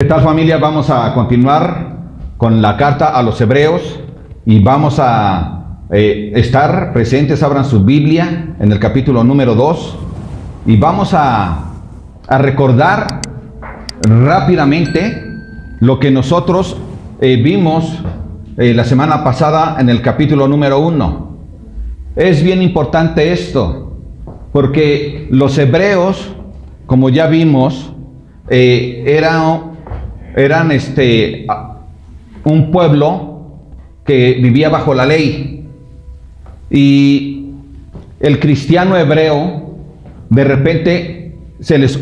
¿Qué tal, familia? Vamos a continuar con la carta a los Hebreos y vamos a estar presentes. Abran su Biblia en el capítulo número 2 y vamos a recordar rápidamente lo que nosotros vimos la semana pasada en el capítulo número 1. Es bien importante esto, porque los hebreos, como ya vimos, eran un pueblo que vivía bajo la ley, y el cristiano hebreo de repente se les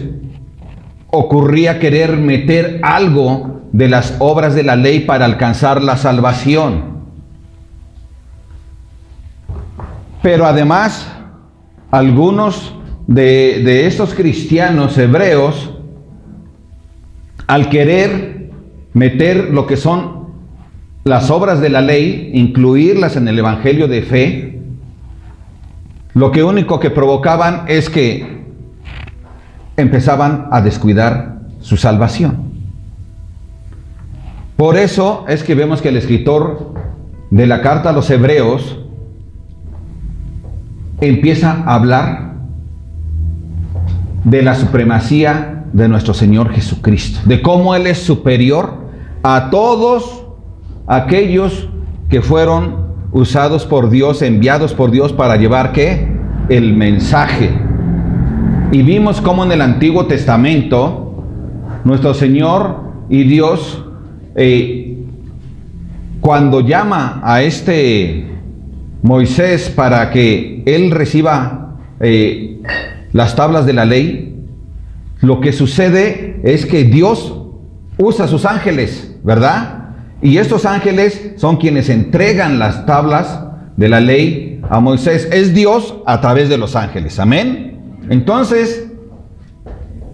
ocurría querer meter algo de las obras de la ley para alcanzar la salvación. Pero además, algunos de estos cristianos hebreos, al querer meter lo que son las obras de la ley, incluirlas en el evangelio de fe, lo que único que provocaban es que empezaban a descuidar su salvación. Por eso es que vemos que el escritor de la carta a los Hebreos empieza a hablar de la supremacía de nuestro Señor Jesucristo, de cómo Él es superior a todos aquellos que fueron usados por Dios, enviados por Dios para llevar ¿qué? El mensaje. Y vimos cómo en el Antiguo Testamento nuestro Señor y Dios, cuando llama a Moisés para que él reciba las tablas de la ley, lo que sucede es que Dios usa a sus ángeles, ¿verdad? Y estos ángeles son quienes entregan las tablas de la ley a Moisés. Es Dios a través de los ángeles, amén. Entonces,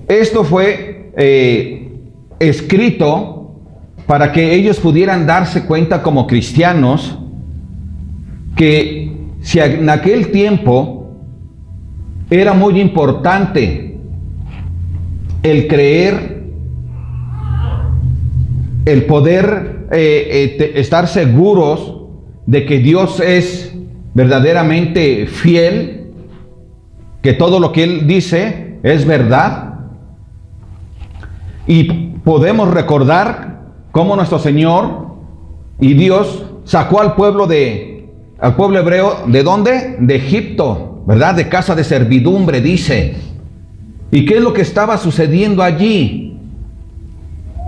esto fue escrito para que ellos pudieran darse cuenta como cristianos que si en aquel tiempo era muy importante el creer, el poder estar seguros de que Dios es verdaderamente fiel, que todo lo que Él dice es verdad. Y podemos recordar cómo nuestro Señor y Dios sacó al pueblo hebreo, ¿de dónde? De Egipto, ¿verdad? De casa de servidumbre, dice. ¿Y qué es lo que estaba sucediendo allí?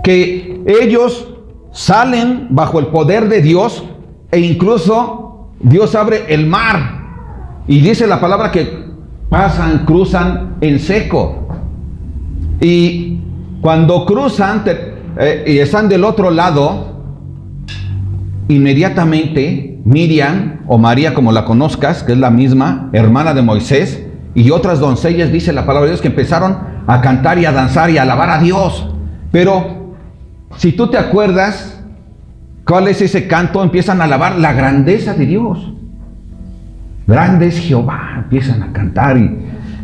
Que ellos salen bajo el poder de Dios, e incluso Dios abre el mar, y dice la palabra que pasan, cruzan en seco. Y cuando cruzan y están del otro lado, inmediatamente Miriam, o María como la conozcas, que es la misma, hermana de Moisés, y otras doncellas, dice la palabra de Dios, que empezaron a cantar y a danzar y a alabar a Dios. Pero si tú te acuerdas, ¿cuál es ese canto? Empiezan a alabar la grandeza de Dios. Grande es Jehová, empiezan a cantar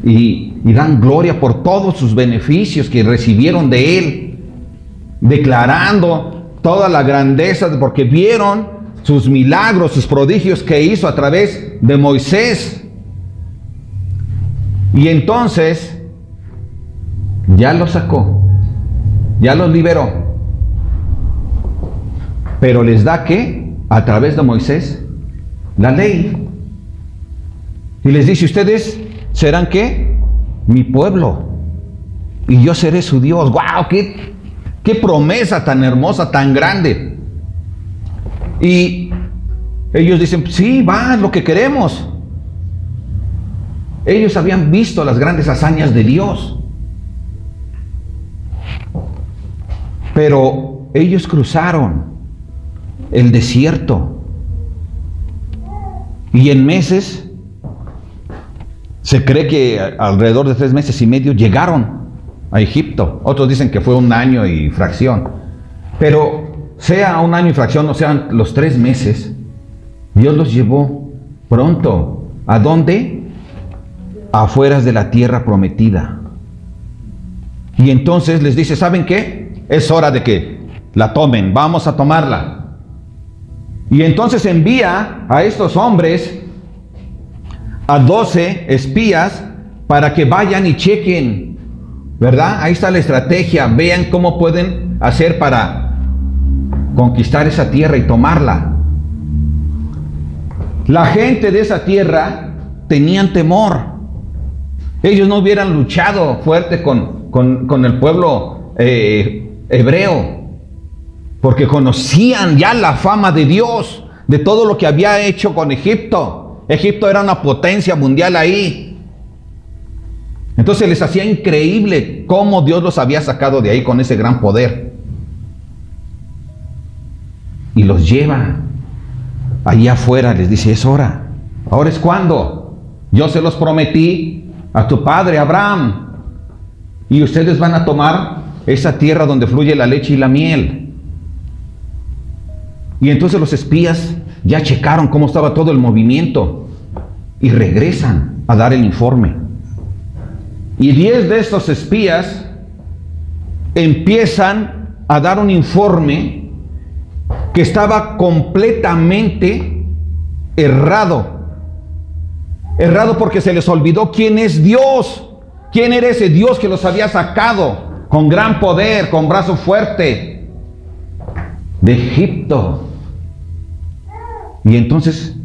y dan gloria por todos sus beneficios que recibieron de Él, declarando toda la grandeza, porque vieron sus milagros, sus prodigios que hizo a través de Moisés. Y entonces ya los sacó, ya los liberó, pero les da ¿qué? A través de Moisés la ley, y les dice: ustedes serán ¿qué? Mi pueblo, y yo seré su Dios. ¡Wow! ¡Qué promesa tan hermosa, tan grande! Y ellos dicen: sí, va, lo que queremos. Ellos habían visto las grandes hazañas de Dios, pero ellos cruzaron el desierto, y en meses, se cree que alrededor de 3 meses y medio, llegaron a Egipto. Otros dicen que fue 1 año y fracción, pero sea 1 año y fracción o sean los 3 meses, Dios los llevó pronto. ¿A dónde? Afueras de la tierra prometida. Y entonces les dice: ¿saben qué? es hora de que la tomen, vamos a tomarla. Y entonces envía a estos hombres, a 12 espías, para que vayan y chequen, ¿verdad? Ahí está la estrategia, vean cómo pueden hacer para conquistar esa tierra y tomarla. La gente de esa tierra tenían temor. Ellos no hubieran luchado fuerte con el pueblo hebreo, porque conocían ya la fama de Dios, de todo lo que había hecho con Egipto. Egipto era una potencia mundial ahí. Entonces les hacía increíble cómo Dios los había sacado de ahí con ese gran poder. Y los lleva allá afuera, les dice, es hora. Ahora es cuando. Yo se los prometí a tu padre Abraham, y ustedes van a tomar esa tierra donde fluye la leche y la miel. Y entonces los espías ya checaron cómo estaba todo el movimiento y regresan a dar el informe. Y 10 de estos espías empiezan a dar un informe que estaba completamente errado. Errado porque se les olvidó quién es Dios. ¿Quién era ese Dios que los había sacado con gran poder, con brazo fuerte de Egipto? Y entonces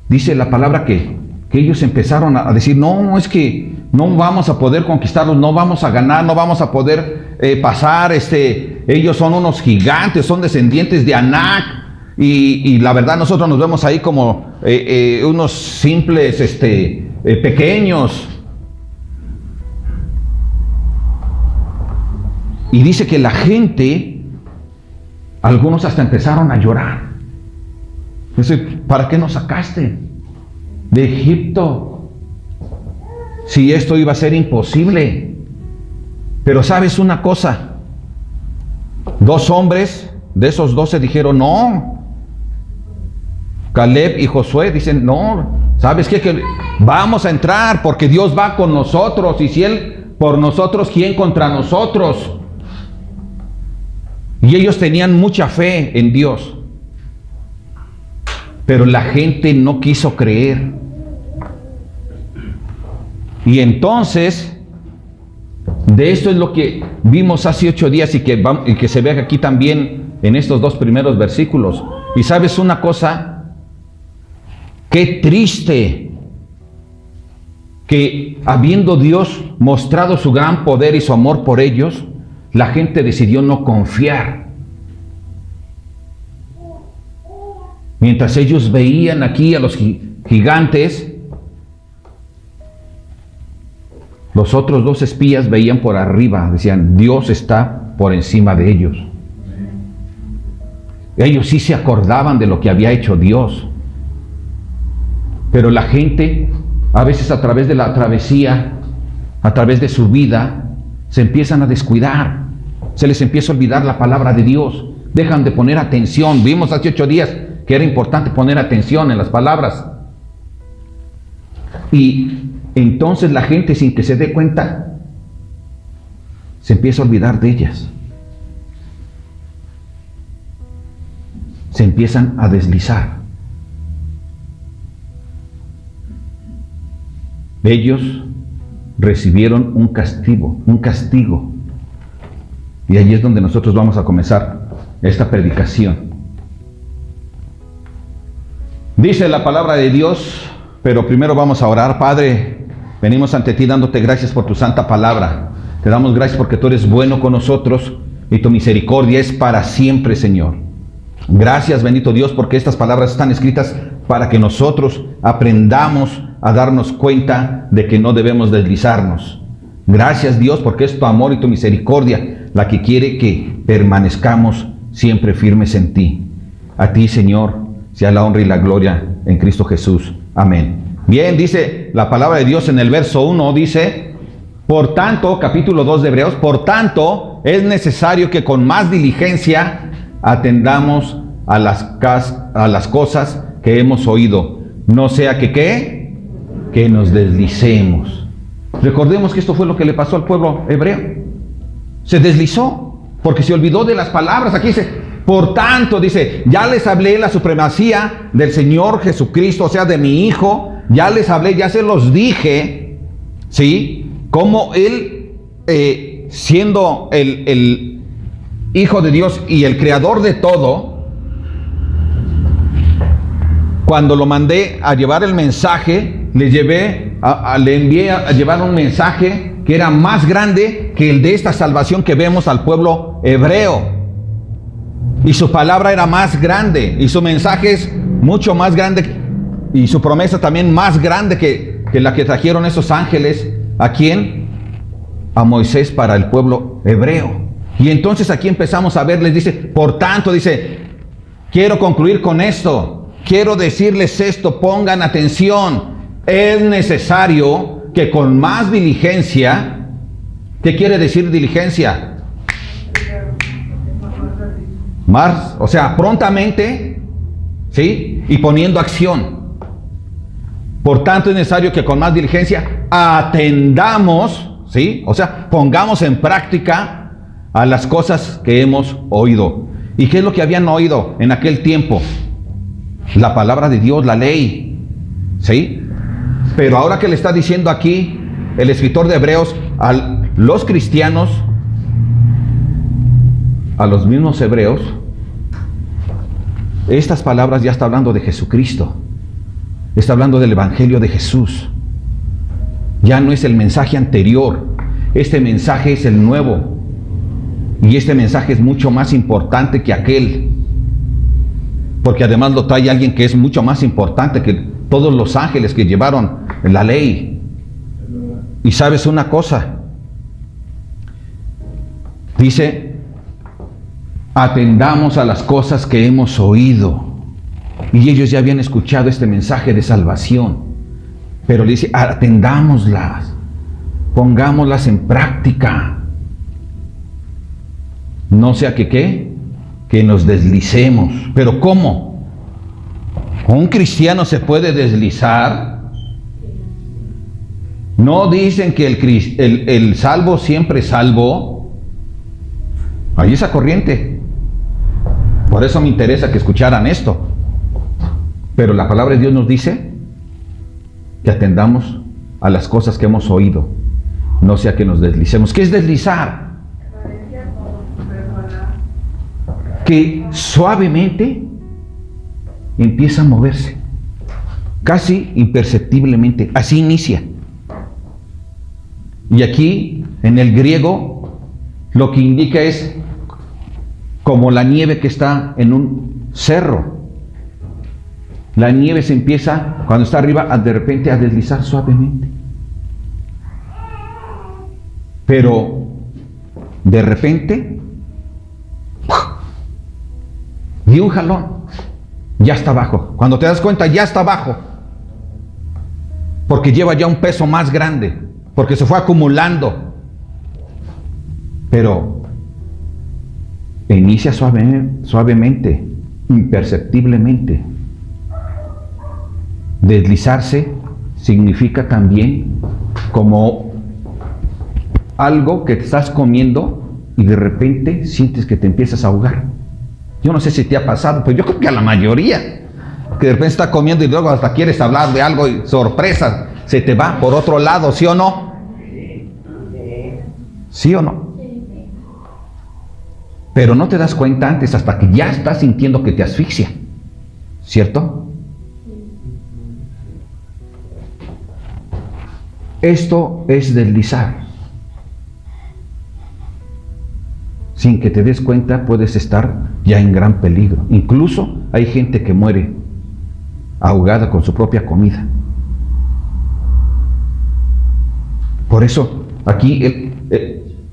dice la palabra que ellos empezaron a decir, no, es que no vamos a poder conquistarlos, no vamos a ganar, no vamos a poder pasar, ellos son unos gigantes, son descendientes de Anac, y la verdad nosotros nos vemos ahí como unos simples pequeños. Y dice que la gente, algunos hasta empezaron a llorar. Dice, ¿para qué nos sacaste de Egipto? Si esto iba a ser imposible. Pero ¿sabes una cosa? 2 hombres de esos 12 dijeron, no. Caleb y Josué dicen, no, ¿sabes qué? Que vamos a entrar porque Dios va con nosotros. Y si Él por nosotros, ¿quién contra nosotros? Y ellos tenían mucha fe en Dios. Pero la gente no quiso creer. Y entonces, de esto es lo que vimos hace 8 días y que se ve aquí también en estos 2 primeros versículos. Y sabes una cosa, qué triste que habiendo Dios mostrado su gran poder y su amor por ellos, la gente decidió no confiar. Mientras ellos veían aquí a los gigantes, los otros 2 espías veían por arriba, decían, Dios está por encima de ellos. Ellos sí se acordaban de lo que había hecho Dios. Pero la gente, a veces a través de la travesía, a través de su vida, se empiezan a descuidar. Se les empieza a olvidar la palabra de Dios. Dejan de poner atención. Vimos hace 8 días que era importante poner atención en las palabras. Y entonces la gente, sin que se dé cuenta, se empieza a olvidar de ellas. Se empiezan a deslizar. Ellos recibieron un castigo. Y allí es donde nosotros vamos a comenzar esta predicación. Dice la palabra de Dios, pero primero vamos a orar. Padre, venimos ante ti dándote gracias por tu santa palabra. Te damos gracias porque tú eres bueno con nosotros y tu misericordia es para siempre, Señor. Gracias, bendito Dios, porque estas palabras están escritas para que nosotros aprendamos a darnos cuenta de que no debemos deslizarnos. Gracias, Dios, porque es tu amor y tu misericordia la que quiere que permanezcamos siempre firmes en ti. A ti, Señor, sea la honra y la gloria en Cristo Jesús. Amén. Bien, dice la palabra de Dios en el verso 1, dice, por tanto, capítulo 2 de Hebreos, por tanto, es necesario que con más diligencia atendamos a las cosas que hemos oído, no sea que nos deslicemos. Recordemos que esto fue lo que le pasó al pueblo hebreo. Se deslizó. porque se olvidó de las palabras. Aquí dice, por tanto, dice, ya les hablé la supremacía del Señor Jesucristo, o sea, de mi Hijo, ya les hablé, ya se los dije, ¿sí? Como Él, siendo el Hijo de Dios y el Creador de todo, cuando lo mandé a llevar el mensaje, le envié a llevar un mensaje que era más grande que el de esta salvación que vemos al pueblo hebreo. Y su palabra era más grande, y su mensaje es mucho más grande, y su promesa también más grande que la que trajeron esos ángeles. ¿A quién? A Moisés para el pueblo hebreo. Y entonces aquí empezamos a ver, les dice, por tanto, dice, quiero concluir con esto, quiero decirles esto, pongan atención, es necesario que con más diligencia, ¿qué quiere decir diligencia? Más, o sea, prontamente, ¿sí? Y poniendo acción. Por tanto, es necesario que con más diligencia atendamos, ¿sí? O sea, pongamos en práctica a las cosas que hemos oído. ¿Y qué es lo que habían oído en aquel tiempo? La palabra de Dios, la ley, ¿sí? Pero ahora que le está diciendo aquí el escritor de Hebreos a los cristianos, a los mismos hebreos, estas palabras ya está hablando de Jesucristo, está hablando del Evangelio de Jesús. Ya no es el mensaje anterior, este mensaje es el nuevo, y este mensaje es mucho más importante que aquel, porque además lo trae alguien que es mucho más importante que todos los ángeles que llevaron la ley. Y sabes una cosa, dice, atendamos a las cosas que hemos oído. Y ellos ya habían escuchado este mensaje de salvación, pero le dice, atendámoslas, pongámoslas en práctica. No sea que nos deslicemos. ¿Pero cómo? ¿Un cristiano se puede deslizar? ¿No dicen que el salvo siempre es salvo? Hay esa corriente. Por eso me interesa que escucharan esto. Pero la palabra de Dios nos dice que atendamos a las cosas que hemos oído, no sea que nos deslicemos. ¿Qué es deslizar? Que suavemente empieza a moverse, casi imperceptiblemente. Así inicia. Y aquí, en el griego, lo que indica es como la nieve que está en un cerro. La nieve se empieza, cuando está arriba, de repente a deslizar suavemente. Pero, de repente, y un jalón, ya está abajo. Cuando te das cuenta, ya está abajo. Porque lleva ya un peso más grande, porque se fue acumulando. Pero inicia suavemente, imperceptiblemente. Deslizarse significa también como algo que te estás comiendo y de repente sientes que te empiezas a ahogar. Yo no sé si te ha pasado, pero yo creo que a la mayoría, que de repente está comiendo y luego hasta quieres hablar de algo y sorpresa, se te va por otro lado, ¿sí o no? ¿Sí o no? Pero no te das cuenta antes hasta que ya estás sintiendo que te asfixia, ¿cierto? Esto es deslizar. Sin que te des cuenta, puedes estar ya en gran peligro. Incluso hay gente que muere ahogada con su propia comida. Por eso, aquí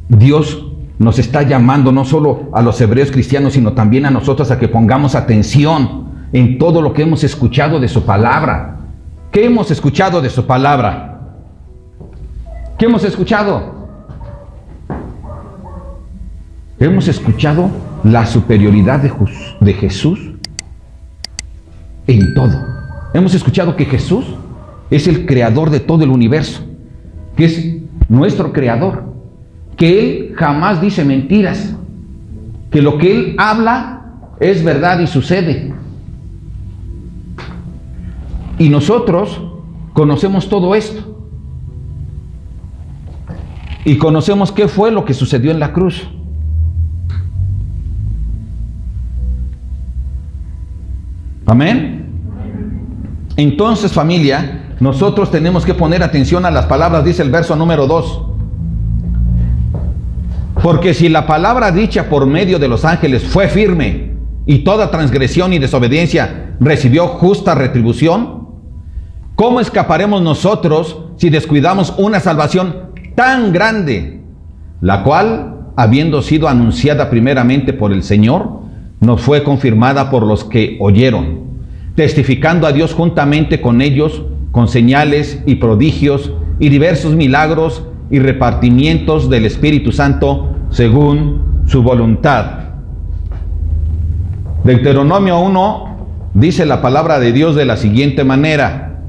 Dios nos está llamando no solo a los hebreos cristianos, sino también a nosotros a que pongamos atención en todo lo que hemos escuchado de su palabra. ¿Qué hemos escuchado de su palabra? ¿Qué hemos escuchado? Hemos escuchado la superioridad de Jesús en todo. Hemos escuchado que Jesús es el creador de todo el universo, que es nuestro creador, que Él jamás dice mentiras, que lo que Él habla es verdad y sucede. Y nosotros conocemos todo esto. Y conocemos qué fue lo que sucedió en la cruz. Amén. Entonces, familia, nosotros tenemos que poner atención a las palabras, dice el verso número 2. Porque si la palabra dicha por medio de los ángeles fue firme, y toda transgresión y desobediencia recibió justa retribución, ¿cómo escaparemos nosotros si descuidamos una salvación tan grande, la cual, habiendo sido anunciada primeramente por el Señor, nos fue confirmada por los que oyeron, testificando a Dios juntamente con ellos, con señales y prodigios y diversos milagros y repartimientos del Espíritu Santo según su voluntad? Deuteronomio 1 dice la palabra de Dios de la siguiente manera,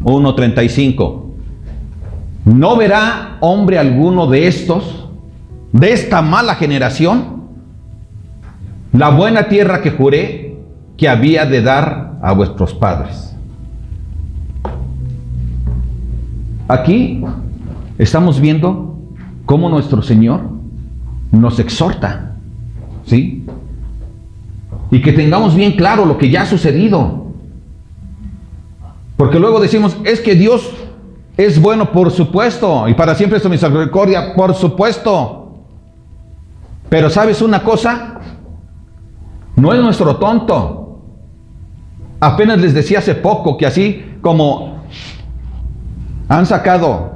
1:35. ¿No verá hombre alguno de estos, de esta mala generación, la buena tierra que juré que había de dar a vuestros padres? Aquí estamos viendo cómo nuestro Señor nos exhorta, ¿sí? Y que tengamos bien claro lo que ya ha sucedido. Porque luego decimos, es que Dios es bueno, por supuesto, y para siempre es su misericordia, por supuesto. Pero ¿sabes una cosa? No es nuestro tonto. Apenas les decía hace poco que así como han sacado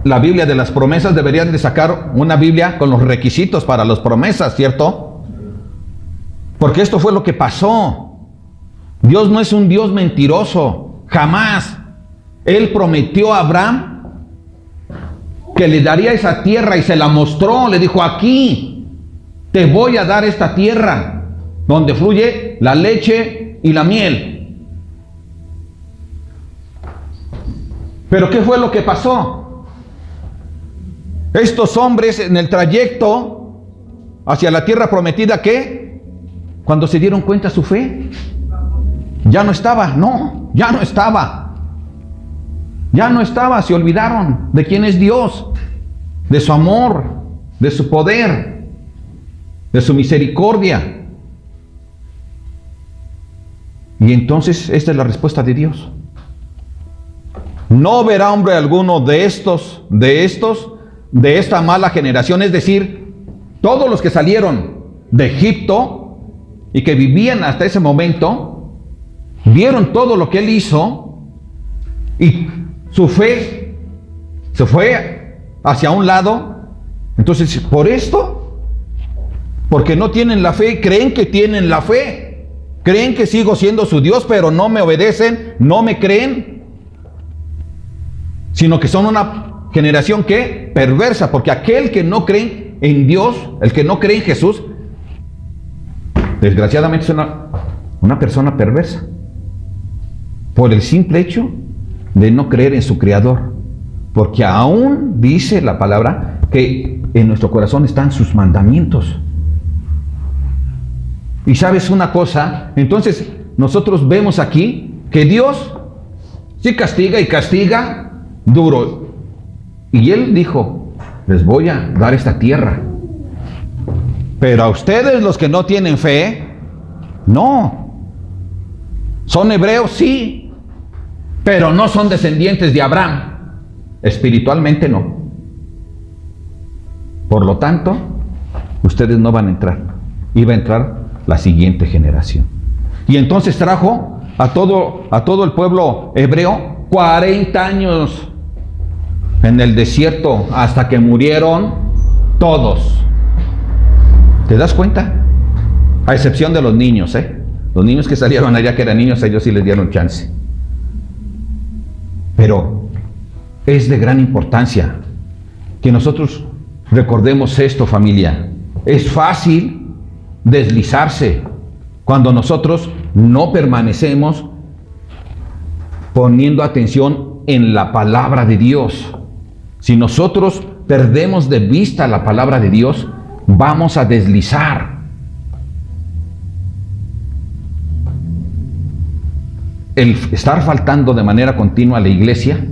la Biblia de las promesas, deberían de sacar una Biblia con los requisitos para las promesas, ¿cierto? Porque esto fue lo que pasó. Dios no es un Dios mentiroso, jamás. Él prometió a Abraham que le daría esa tierra y se la mostró. Le dijo, aquí te voy a dar esta tierra donde fluye la leche y la miel. Pero ¿qué fue lo que pasó? Estos hombres en el trayecto hacia la tierra prometida, ¿qué? Cuando se dieron cuenta su fe, ya no estaba, ya no estaba, se olvidaron de quién es Dios, de su amor, de su poder, de su misericordia. Y entonces esta es la respuesta de Dios. No verá hombre alguno de esta mala generación, es decir, todos los que salieron de Egipto y que vivían hasta ese momento, vieron todo lo que Él hizo y su fe se fue hacia un lado. Entonces, por esto, porque no tienen la fe, creen que tienen la fe, creen que sigo siendo su Dios, pero no me obedecen, no me creen, sino que son una generación que perversa, porque aquel que no cree en Dios, el que no cree en Jesús, desgraciadamente es una persona perversa, por el simple hecho de no creer en su Creador, porque aún dice la palabra que en nuestro corazón están sus mandamientos. Y sabes una cosa, entonces nosotros vemos aquí que Dios sí castiga y castiga duro, y Él dijo, les voy a dar esta tierra, pero a ustedes los que no tienen fe, no. Son hebreos, sí, pero no son descendientes de Abraham. Espiritualmente no. Por lo tanto, ustedes no van a entrar. Iba a entrar la siguiente generación. Y entonces trajo a todo el pueblo hebreo 40 años en el desierto hasta que murieron todos. ¿Te das cuenta? A excepción de los niños, Los niños que salieron allá, que eran niños, a ellos sí les dieron chance. Pero es de gran importancia que nosotros recordemos esto, familia. Es fácil deslizarse cuando nosotros no permanecemos poniendo atención en la palabra de Dios. Si nosotros perdemos de vista la palabra de Dios, vamos a deslizar. El estar faltando de manera continua a la iglesia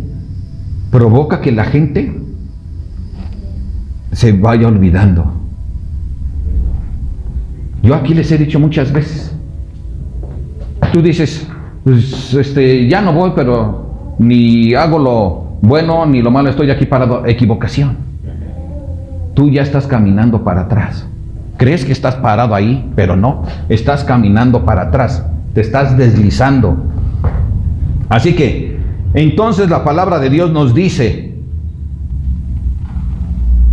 provoca que la gente se vaya olvidando. Yo aquí les he dicho muchas veces, tú dices, pues ya no voy, pero ni hago lo bueno ni lo malo, estoy aquí parado. Equivocación. Tú ya estás caminando para atrás. Crees que estás parado ahí, pero no, estás caminando para atrás, te estás deslizando. Así que, entonces la palabra de Dios nos dice,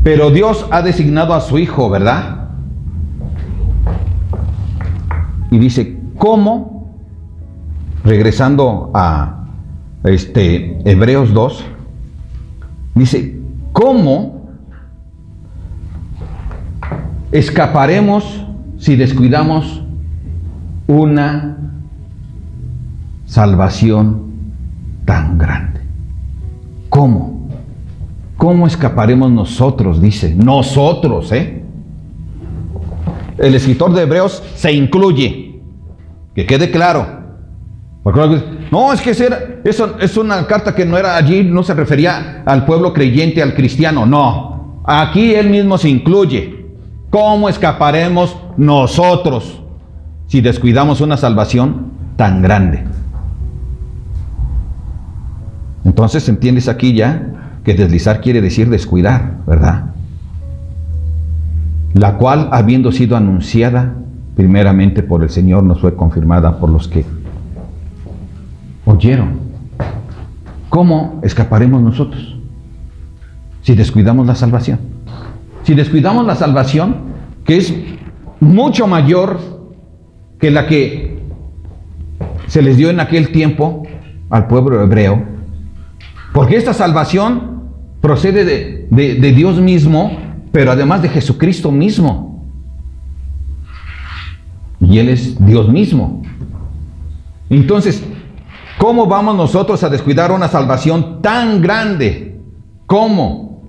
pero Dios ha designado a su Hijo, ¿verdad? Y dice, ¿cómo? Regresando a Hebreos 2, dice, ¿cómo escaparemos si descuidamos una salvación tan grande? ¿Cómo? ¿Cómo escaparemos nosotros? Dice, nosotros, El escritor de Hebreos se incluye, que quede claro. Porque no, es que eso es una carta que no era allí, no se refería al pueblo creyente, al cristiano, no. Aquí él mismo se incluye. ¿Cómo escaparemos nosotros si descuidamos una salvación tan grande? Entonces entiendes aquí ya que deslizar quiere decir descuidar, ¿verdad? La cual, habiendo sido anunciada primeramente por el Señor, nos fue confirmada por los que oyeron. ¿Cómo escaparemos nosotros si descuidamos la salvación? Si descuidamos la salvación, que es mucho mayor que la que se les dio en aquel tiempo al pueblo hebreo, porque esta salvación procede de Dios mismo, pero además de Jesucristo mismo. Y Él es Dios mismo. Entonces, ¿cómo vamos nosotros a descuidar una salvación tan grande? ¿Cómo?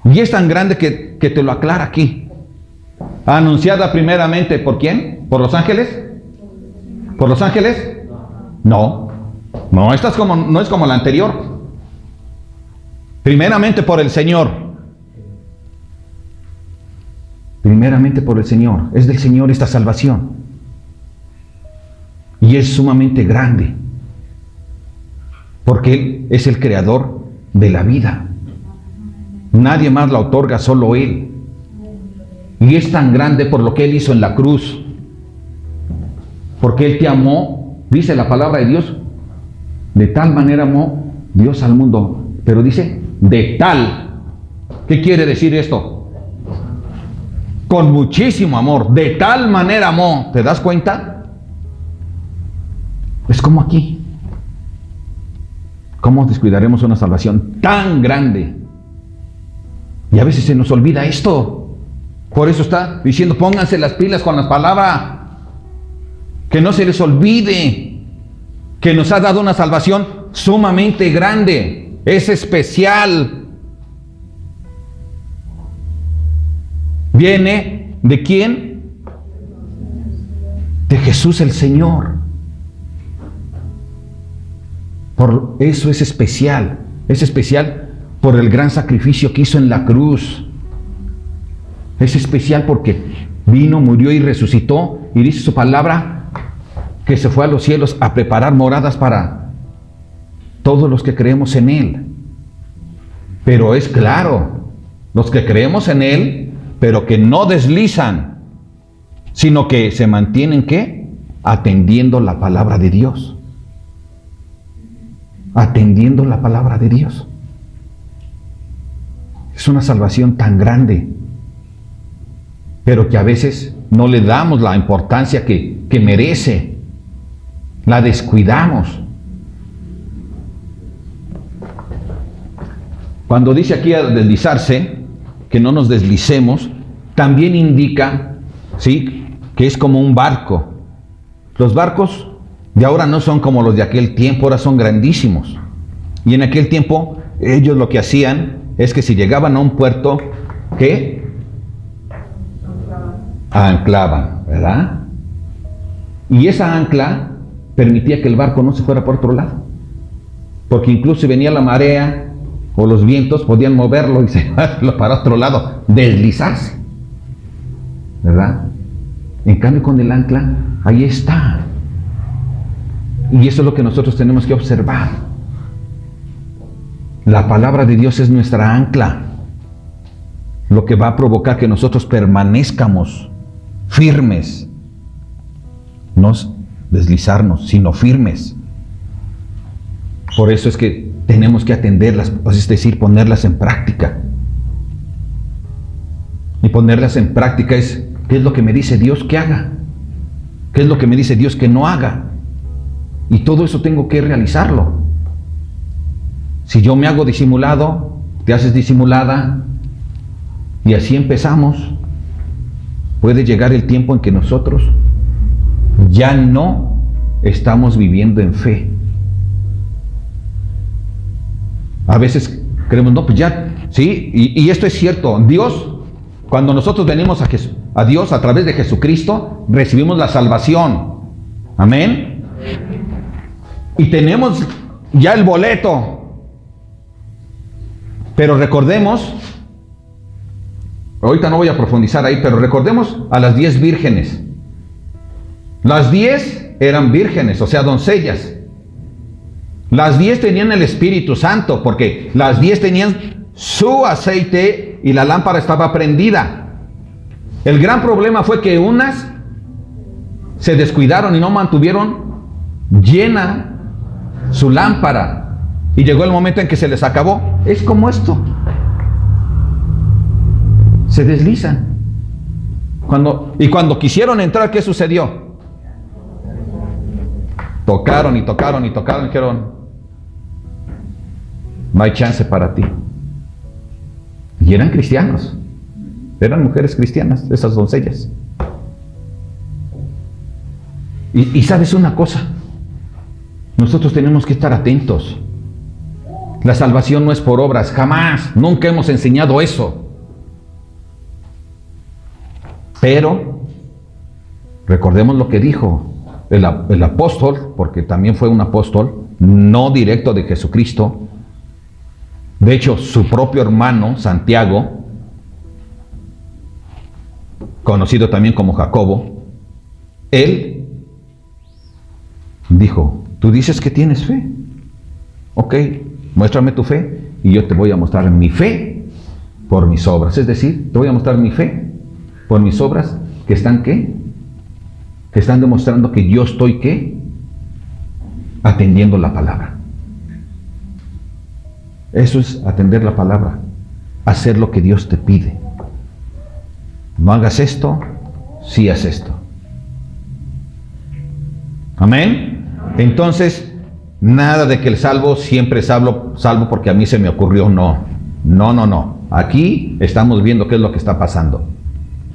Y es tan grande que te lo aclara aquí. Anunciada primeramente, ¿por quién? ¿Por los ángeles? ¿Por los ángeles? No, esta no es como la anterior. Primeramente por el Señor. Primeramente por el Señor. Es del Señor esta salvación. Y es sumamente grande. Porque Él es el creador de la vida. Nadie más la otorga, solo Él. Y es tan grande por lo que Él hizo en la cruz. Porque Él te amó, dice la palabra de Dios, de tal manera amó Dios al mundo. Pero dice, de tal. ¿Qué quiere decir esto? Con muchísimo amor. De tal manera amó. ¿Te das cuenta? Es como aquí. ¿Cómo descuidaremos una salvación tan grande? Y a veces se nos olvida esto. Por eso está diciendo, pónganse las pilas con las palabras. Que no se les olvide que nos ha dado una salvación sumamente grande. Es especial. ¿Viene de quién? De Jesús el Señor. Por eso es especial. Es especial por el gran sacrificio que hizo en la cruz. Es especial porque vino, murió y resucitó. Y dice su palabra que se fue a los cielos a preparar moradas para todos los que creemos en Él. Pero es claro, los que creemos en Él, pero que no deslizan, sino que se mantienen, ¿qué? Atendiendo la palabra de Dios. Atendiendo la palabra de Dios. Es una salvación tan grande, pero que a veces no le damos la importancia que merece. La descuidamos. Cuando dice aquí a deslizarse, que no nos deslicemos, también indica, ¿sí?, que es como un barco. Los barcos de ahora no son como los de aquel tiempo, ahora son grandísimos. Y en aquel tiempo ellos lo que hacían es que si llegaban a un puerto, ¿qué? Anclaban, ¿verdad? Y esa ancla permitía que el barco no se fuera por otro lado. Porque incluso si venía la marea o los vientos, podían moverlo y llevarlo para otro lado, deslizarse, ¿verdad? En cambio, con el ancla, ahí está. Y eso es lo que nosotros tenemos que observar. La palabra de Dios es nuestra ancla, lo que va a provocar que nosotros permanezcamos firmes, no deslizarnos, sino firmes. Por eso es que tenemos que atenderlas, es decir, ponerlas en práctica. Y ponerlas en práctica es, ¿qué es lo que me dice Dios que haga? ¿Qué es lo que me dice Dios que no haga? Y todo eso tengo que realizarlo. Si yo me hago disimulado, te haces disimulada, y así empezamos, puede llegar el tiempo en que nosotros ya no estamos viviendo en fe. A veces creemos, no, pues ya, sí, y esto es cierto. Dios, cuando nosotros venimos a Dios a través de Jesucristo, recibimos la salvación. Amén. Y tenemos ya el boleto. Pero recordemos, ahorita no voy a profundizar ahí, pero recordemos a las 10 vírgenes. Las 10 eran vírgenes, o sea, doncellas. Las 10 tenían el Espíritu Santo, porque las 10 tenían su aceite y la lámpara estaba prendida. El gran problema fue que unas se descuidaron y no mantuvieron llena su lámpara. Y llegó el momento en que se les acabó. Es como esto. Se deslizan. Cuando quisieron entrar, ¿qué sucedió? Tocaron y tocaron y tocaron y dijeron, no hay chance para ti. Y eran cristianos. Eran mujeres cristianas, esas doncellas. Y sabes una cosa, nosotros tenemos que estar atentos. La salvación no es por obras, jamás, nunca hemos enseñado eso. Pero recordemos lo que dijo el apóstol, porque también fue un apóstol, no directo de Jesucristo. De hecho, su propio hermano, Santiago, conocido también como Jacobo, él dijo, tú dices que tienes fe. Ok, muéstrame tu fe y yo te voy a mostrar mi fe por mis obras. Es decir, te voy a mostrar mi fe por mis obras que están ¿qué? Que están demostrando que yo estoy ¿qué? Atendiendo la palabra. Eso es atender la palabra, hacer lo que Dios te pide. No hagas esto, sí haz esto. Amén. Entonces, nada de que el salvo siempre es salvo porque a mí se me ocurrió. No. Aquí estamos viendo qué es lo que está pasando.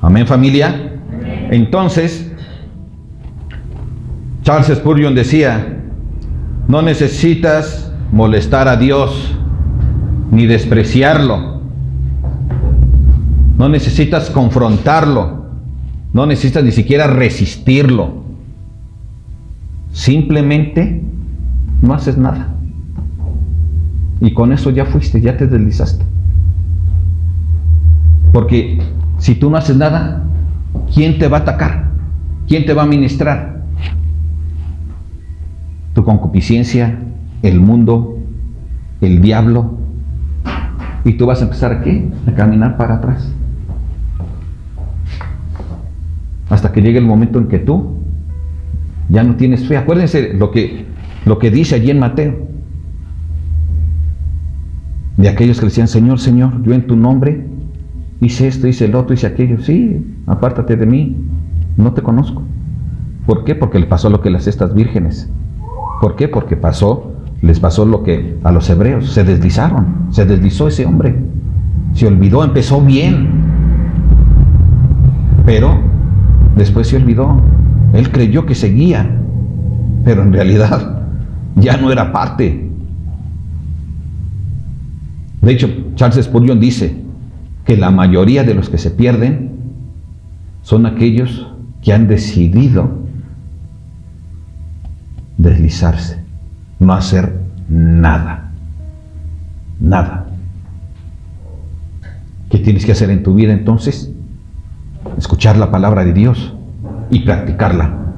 Amén, familia. Entonces, Charles Spurgeon decía, no necesitas molestar a Dios ni despreciarlo. No necesitas confrontarlo. No necesitas ni siquiera resistirlo. Simplemente no haces nada. Y con eso ya fuiste, ya te deslizaste. Porque si tú no haces nada, ¿quién te va a atacar? ¿Quién te va a ministrar? Tu concupiscencia, el mundo, el diablo. Y tú vas a empezar aquí a caminar para atrás. Hasta que llegue el momento en que tú ya no tienes fe. Acuérdense lo que dice allí en Mateo. De aquellos que le decían, Señor, Señor, yo en tu nombre hice esto, hice el otro, hice aquello. Sí, apártate de mí, no te conozco. ¿Por qué? Porque le pasó lo que a estas vírgenes. ¿Por qué? Porque les pasó lo que a los hebreos, se deslizó ese hombre, se olvidó, empezó bien, pero después se olvidó. Él creyó que seguía, pero en realidad ya no era parte. De hecho, Charles Spurgeon dice que la mayoría de los que se pierden son aquellos que han decidido deslizarse, no hacer nada. Nada. ¿Qué tienes que hacer en tu vida entonces? Escuchar la palabra de Dios y practicarla.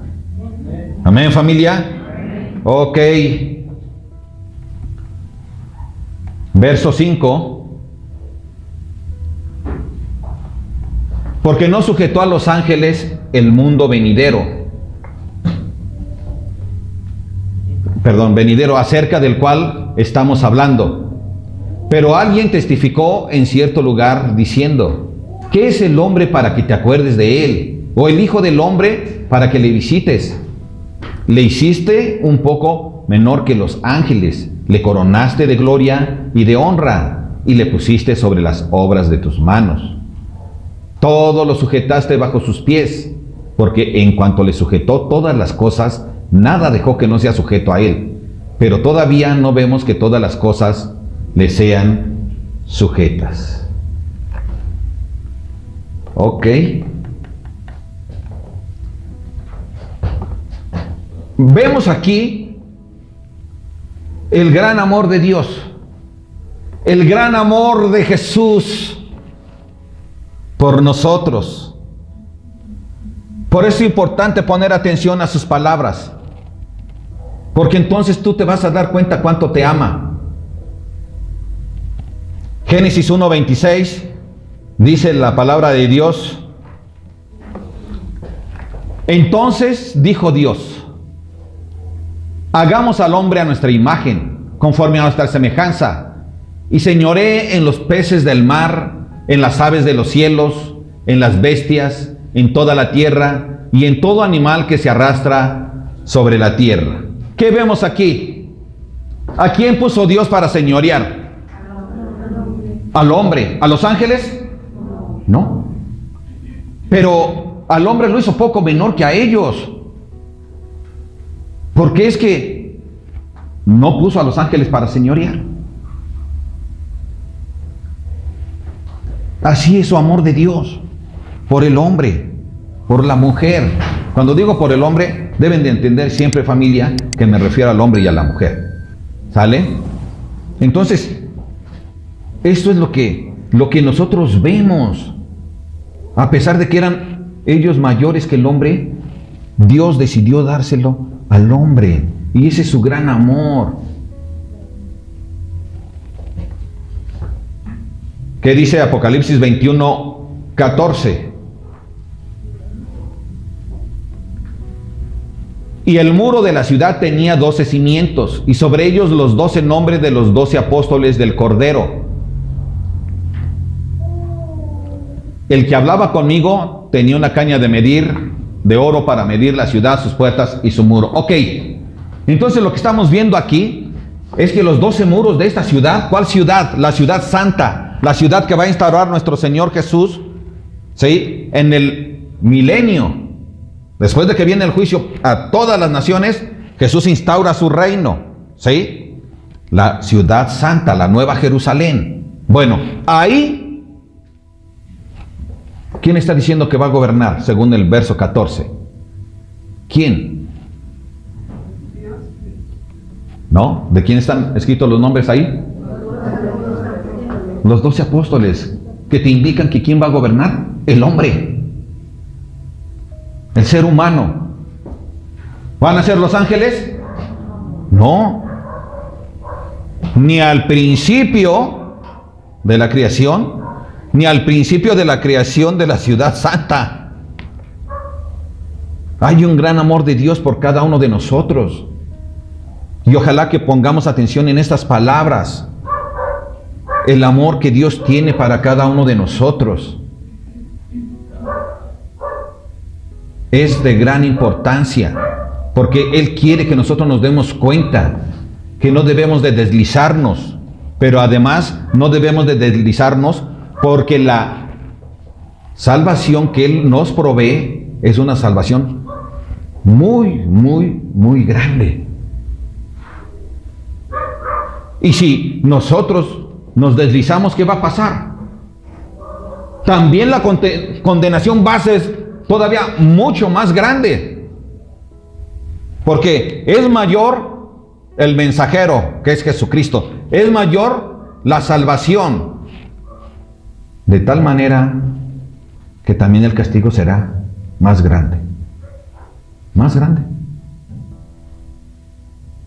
Amén, familia. Ok. Verso 5. Porque no sujetó a los ángeles el mundo venidero. Venidero, acerca del cual estamos hablando. Pero alguien testificó en cierto lugar diciendo: ¿qué es el hombre para que te acuerdes de él? ¿O el hijo del hombre para que le visites? Le hiciste un poco menor que los ángeles, le coronaste de gloria y de honra, y le pusiste sobre las obras de tus manos. Todo lo sujetaste bajo sus pies, porque en cuanto le sujetó todas las cosas, nada dejó que no sea sujeto a él. Pero todavía no vemos que todas las cosas le sean sujetas. Ok. Vemos aquí el gran amor de Dios, el gran amor de Jesús por nosotros. Por eso es importante poner atención a sus palabras, porque entonces tú te vas a dar cuenta cuánto te ama. Génesis 1:26 dice la palabra de Dios: entonces dijo Dios: hagamos al hombre a nuestra imagen, conforme a nuestra semejanza, y señoree en los peces del mar, en las aves de los cielos, en las bestias, en toda la tierra, y en todo animal que se arrastra sobre la tierra. ¿Qué vemos aquí? ¿A quién puso Dios para señorear? ¿Al hombre? ¿A los ángeles? No. Pero al hombre lo hizo poco menor que a ellos. Porque es que no puso a los ángeles para señorear. Así es su amor de Dios por el hombre, por la mujer. Cuando digo por el hombre, deben de entender siempre, familia, que me refiero al hombre y a la mujer. ¿Sale? Entonces, esto es lo que nosotros vemos. A pesar de que eran ellos mayores que el hombre, Dios decidió dárselo al hombre. Y ese es su gran amor. ¿Qué dice Apocalipsis 21:14? Y el muro de la ciudad tenía 12 cimientos, y sobre ellos los 12 nombres de los 12 apóstoles del Cordero. El que hablaba conmigo tenía una caña de medir de oro para medir la ciudad, sus puertas y su muro. Ok, entonces lo que estamos viendo aquí es que los 12 muros de esta ciudad, ¿cuál ciudad? La ciudad santa, la ciudad que va a instaurar nuestro Señor Jesús, ¿sí? En el milenio. Después de que viene el juicio a todas las naciones, Jesús instaura su reino, ¿sí? La ciudad santa, la nueva Jerusalén. Bueno, ahí, ¿quién está diciendo que va a gobernar según el verso 14? ¿Quién? ¿No? ¿De quién están escritos los nombres ahí? Los 12 apóstoles, que te indican que ¿quién va a gobernar? El hombre. El ser humano. ¿Van a ser los ángeles? No. Ni al principio de la creación, ni al principio de la creación de la ciudad santa. Hay un gran amor de Dios por cada uno de nosotros. Y ojalá que pongamos atención en estas palabras. El amor que Dios tiene para cada uno de nosotros es de gran importancia, porque Él quiere que nosotros nos demos cuenta que no debemos de deslizarnos, pero además no debemos de deslizarnos porque la salvación que Él nos provee es una salvación muy, muy, muy grande. Y si nosotros nos deslizamos, ¿qué va a pasar? También la condenación va a ser todavía mucho más grande. Porque es mayor el mensajero, que es Jesucristo. Es mayor la salvación. De tal manera que también el castigo será más grande. Más grande.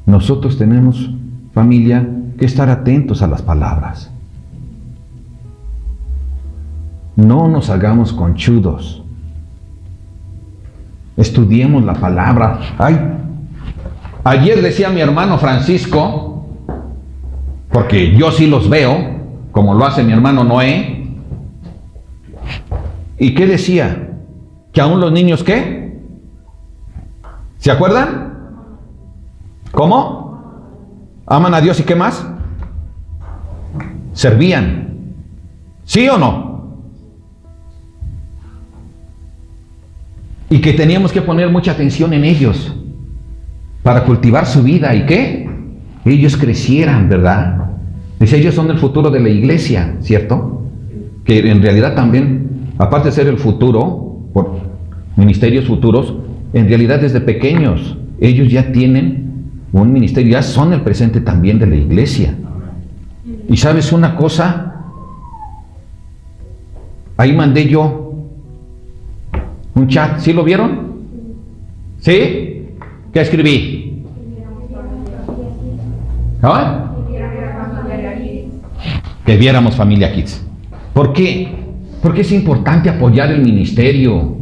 Nosotros tenemos, familia, que estar atentos a las palabras. No nos hagamos conchudos. Estudiemos la palabra. Ayer decía mi hermano Francisco, porque yo sí los veo, como lo hace mi hermano Noé. ¿Y qué decía? Que aún los niños, ¿qué? ¿Se acuerdan? ¿Cómo? ¿Aman a Dios y qué más? Servían. ¿Sí o no? Y que teníamos que poner mucha atención en ellos para cultivar su vida y que ellos crecieran, ¿verdad? Dice, ellos son el futuro de la iglesia, ¿cierto? Que en realidad también, aparte de ser el futuro, por ministerios futuros, en realidad desde pequeños, ellos ya tienen un ministerio, ya son el presente también de la iglesia. Y ¿sabes una cosa? Ahí mandé yo un chat, ¿sí lo vieron? ¿Sí? ¿Qué escribí? ¿Ah? Que viéramos Familia Kids. ¿Por qué? Porque es importante apoyar el ministerio.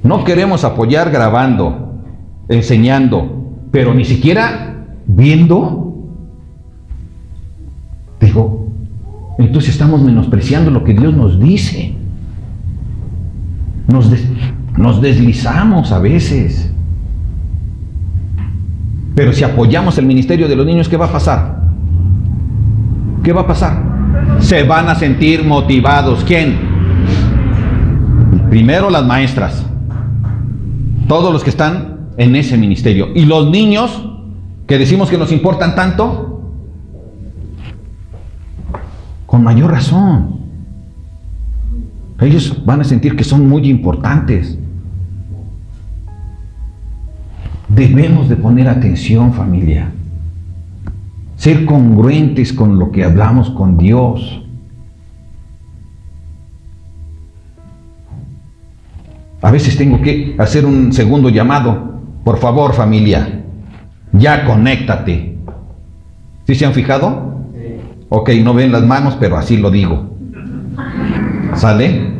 No queremos apoyar grabando, enseñando, pero ni siquiera viendo. Digo, entonces estamos menospreciando lo que Dios nos dice. Nos deslizamos a veces. Pero si apoyamos el ministerio de los niños, ¿qué va a pasar? ¿Qué va a pasar? Se van a sentir motivados. ¿Quién? Primero las maestras. Todos los que están en ese ministerio. Y los niños, que decimos que nos importan tanto, con mayor razón. Ellos van a sentir que son muy importantes. Debemos de poner atención, familia. Ser congruentes con lo que hablamos con Dios. A veces tengo que hacer un segundo llamado. Por favor, familia, ya conéctate. ¿Sí se han fijado? Ok, no ven las manos, pero así lo digo. ¿Sale?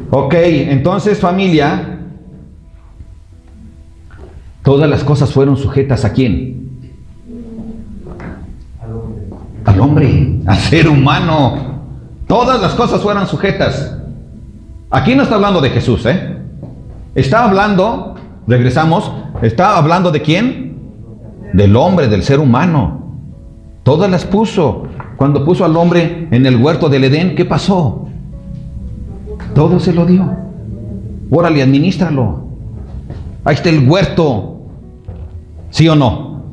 Ok, entonces, familia, todas las cosas fueron sujetas ¿a quién? Al hombre, al ser humano. Todas las cosas fueron sujetas. Aquí no está hablando de Jesús, ¿eh? Está hablando, regresamos, está hablando de quién? Del hombre, del ser humano. Todas las puso. Cuando puso al hombre en el huerto del Edén, ¿qué pasó? Todo se lo dio. Órale, administralo. Ahí está el huerto. ¿Sí o no?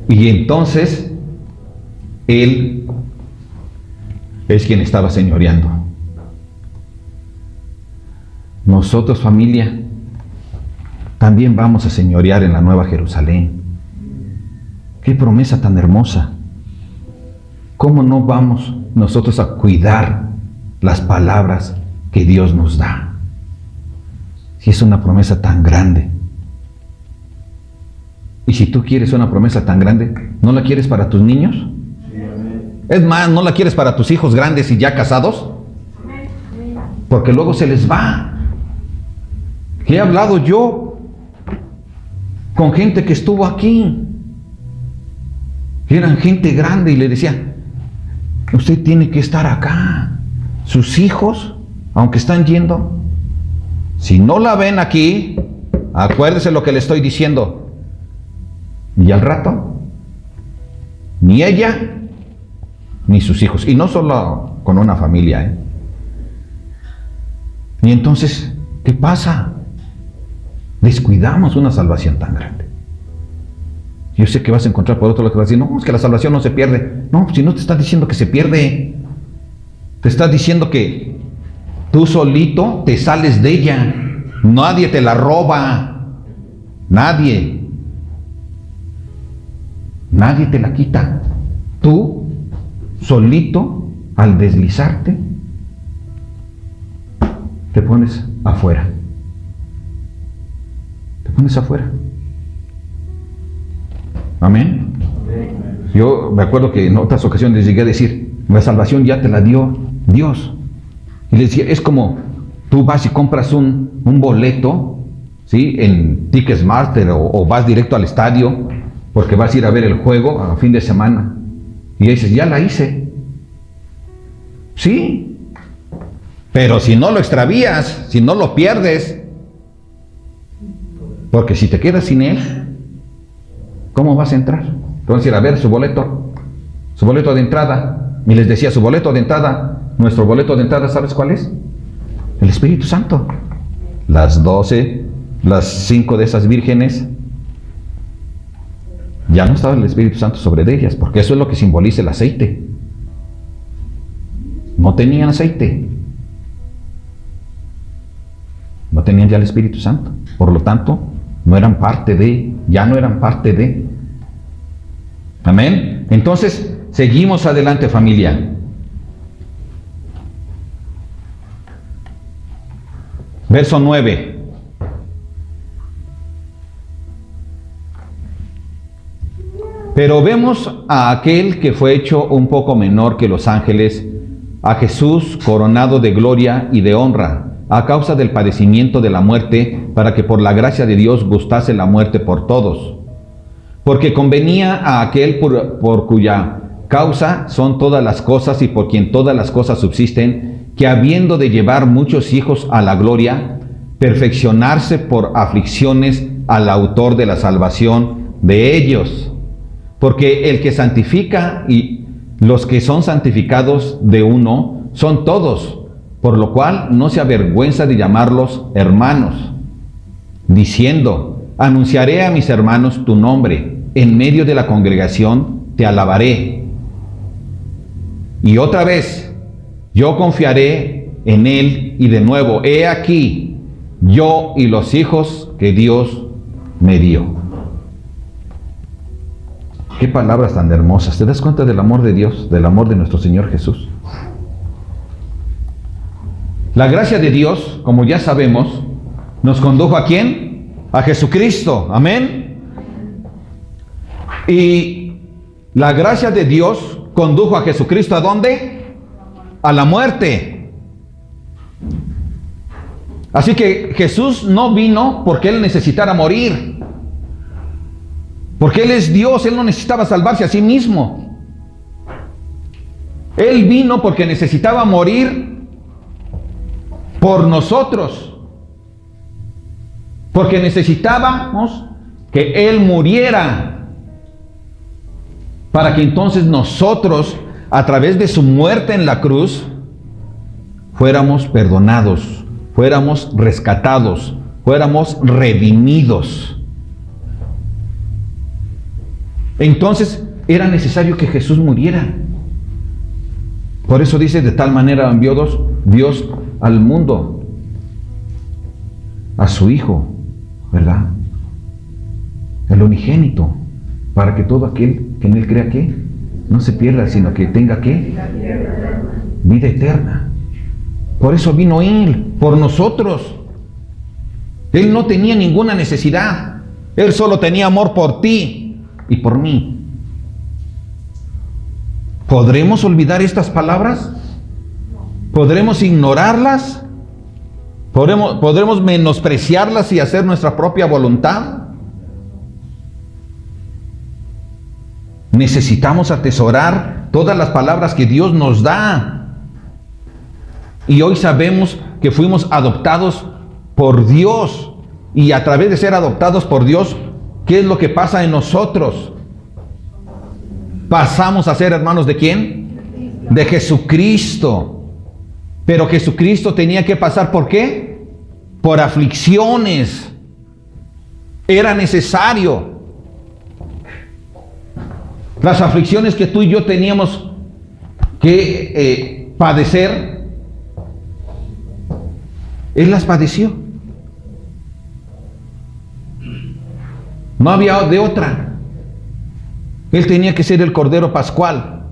Y entonces, él es quien estaba señoreando. Nosotros, familia, también vamos a señorear en la Nueva Jerusalén. ¡Qué promesa tan hermosa! ¿Cómo no vamos nosotros a cuidar las palabras que Dios nos da? Si es una promesa tan grande. Y si tú quieres una promesa tan grande, ¿no la quieres para tus niños? Es más, ¿no la quieres para tus hijos grandes y ya casados? Porque luego se les va. He hablado yo con gente que estuvo aquí. Eran gente grande y le decía, usted tiene que estar acá. Sus hijos, aunque están yendo, si no la ven aquí, acuérdese lo que le estoy diciendo. Y al rato, ni ella, ni sus hijos. Y no solo con una familia, ¿eh? Y entonces, ¿qué pasa? Descuidamos una salvación tan grande. Yo sé que vas a encontrar por otro lado que vas a decir, no, es que la salvación no se pierde. No, si no te está diciendo que se pierde. Te está diciendo que tú solito te sales de ella. Nadie te la roba. Nadie. Nadie te la quita. Tú, solito, al deslizarte, te pones afuera. Te pones afuera. Amén. Yo me acuerdo que en otras ocasiones les llegué a decir, la salvación ya te la dio Dios. Y les decía, es como tú vas y compras un boleto, ¿sí? En Ticketmaster o vas directo al estadio porque vas a ir a ver el juego a fin de semana. Y dices, ya la hice. Sí. Pero si no lo extravías, si no lo pierdes, porque si te quedas sin él, ¿cómo vas a entrar? Entonces, a ver su boleto de entrada. Y les decía, su boleto de entrada, nuestro boleto de entrada, ¿sabes cuál es? El Espíritu Santo. Las 12, las 5 de esas vírgenes, ya no estaba el Espíritu Santo sobre ellas, porque eso es lo que simboliza el aceite. No tenían aceite. No tenían ya el Espíritu Santo. Por lo tanto, no eran parte de, ya no eran parte de. Amén. Entonces, seguimos adelante, familia. Verso 9. Pero vemos a aquel que fue hecho un poco menor que los ángeles, a Jesús coronado de gloria y de honra, a causa del padecimiento de la muerte, para que por la gracia de Dios gustase la muerte por todos. Porque convenía a aquel por cuya causa son todas las cosas y por quien todas las cosas subsisten, que habiendo de llevar muchos hijos a la gloria, perfeccionarse por aflicciones al autor de la salvación de ellos. Porque el que santifica y los que son santificados de uno son todos, por lo cual no se avergüenza de llamarlos hermanos, diciendo, anunciaré a mis hermanos tu nombre, en medio de la congregación te alabaré. Y otra vez, yo confiaré en él, y de nuevo, he aquí, yo y los hijos que Dios me dio. Qué palabras tan hermosas. ¿Te das cuenta del amor de Dios, del amor de nuestro Señor Jesús? La gracia de Dios, como ya sabemos, nos condujo ¿a quién? A Jesucristo. Amén. Y la gracia de Dios condujo a Jesucristo ¿a dónde? A la muerte. Así que Jesús no vino porque Él necesitara morir. Porque Él es Dios, Él no necesitaba salvarse a sí mismo. Él vino porque necesitaba morir por nosotros. Porque necesitábamos que Él muriera. Para que entonces nosotros, a través de su muerte en la cruz, fuéramos perdonados, fuéramos rescatados, fuéramos redimidos. Entonces era necesario que Jesús muriera. Por eso dice, de tal manera envió Dios al mundo, a su Hijo, ¿verdad? El unigénito, para que todo aquel que en Él crea que no se pierda, sino que tenga ¿qué? Vida eterna. Por eso vino Él, por nosotros. Él no tenía ninguna necesidad. Él solo tenía amor por ti y por mí. ¿Podremos olvidar estas palabras? ¿Podremos ignorarlas? ¿Podremos menospreciarlas y hacer nuestra propia voluntad? Necesitamos atesorar todas las palabras que Dios nos da. Y hoy sabemos que fuimos adoptados por Dios. Y a través de ser adoptados por Dios, ¿qué es lo que pasa en nosotros? Pasamos a ser hermanos ¿de quién? De Jesucristo. Pero Jesucristo tenía que pasar ¿por qué? Por aflicciones. Era necesario. Las aflicciones que tú y yo teníamos que padecer, Él las padeció. No había de otra. Él tenía que ser el Cordero Pascual.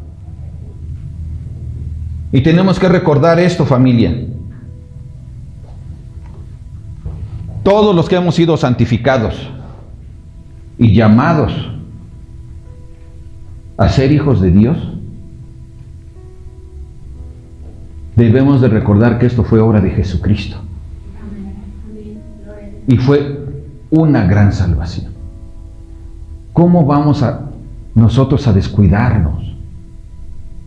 Y tenemos que recordar esto, familia. Todos los que hemos sido santificados y llamados a ser hijos de Dios, debemos de recordar que esto fue obra de Jesucristo. Y fue una gran salvación. ¿Cómo vamos nosotros a descuidarnos?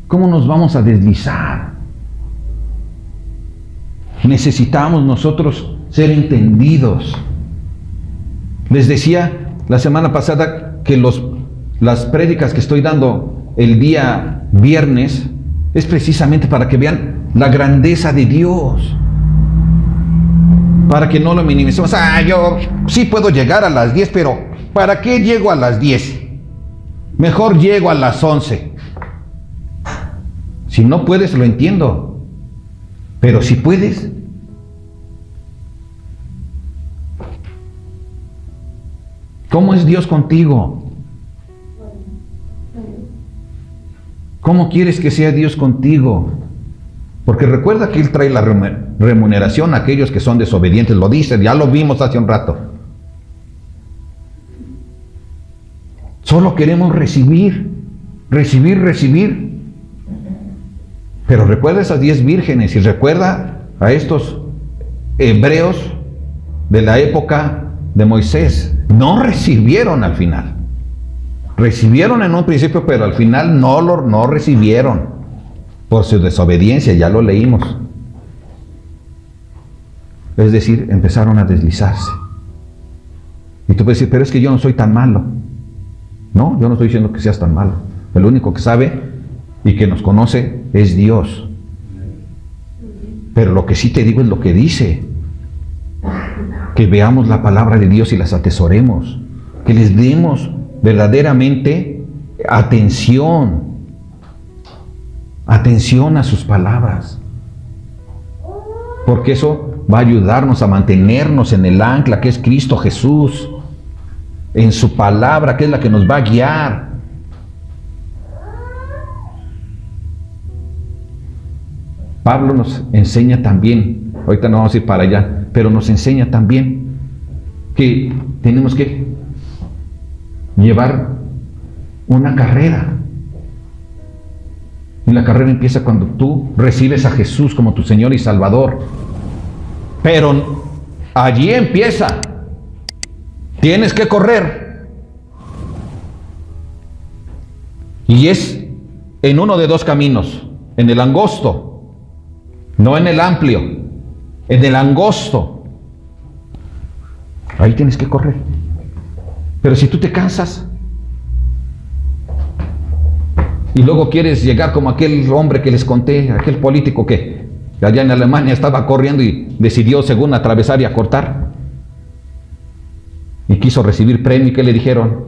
¿Cómo nos vamos a deslizar? Necesitamos nosotros ser entendidos. Les decía la semana pasada que las prédicas que estoy dando el día viernes es precisamente para que vean la grandeza de Dios, para que no lo minimicemos. Yo sí puedo llegar a las 10, pero ¿para qué llego a las 10? Mejor llego a las 11. Si no puedes, lo entiendo, pero si puedes, ¿cómo es Dios contigo? ¿Cómo quieres que sea Dios contigo? Porque recuerda que Él trae la remuneración a aquellos que son desobedientes. Lo dice, ya lo vimos hace un rato. Solo queremos recibir. Pero recuerda esas 10 vírgenes y recuerda a estos hebreos de la época de Moisés. No recibieron al final. Recibieron en un principio, pero al final no recibieron por su desobediencia, ya lo leímos. Es decir, empezaron a deslizarse. Y tú puedes decir, pero es que yo no soy tan malo. No, yo no estoy diciendo que seas tan malo. El único que sabe y que nos conoce es Dios. Pero lo que sí te digo es lo que dice. Que veamos la palabra de Dios y las atesoremos. Que les demos verdaderamente atención a sus palabras, porque eso va a ayudarnos a mantenernos en el ancla que es Cristo Jesús, en su palabra que es la que nos va a guiar. Pablo nos enseña también, ahorita no vamos a ir para allá, pero nos enseña también que tenemos que llevar una carrera. Y la carrera empieza cuando tú recibes a Jesús como tu Señor y Salvador. Pero allí empieza. Tienes que correr. Y es en uno de dos caminos. En el angosto. No en el amplio. En el angosto. Ahí tienes que correr. Pero si tú te cansas y luego quieres llegar como aquel hombre que les conté, aquel político que allá en Alemania estaba corriendo y decidió según atravesar y acortar, y quiso recibir premio, ¿y qué le dijeron?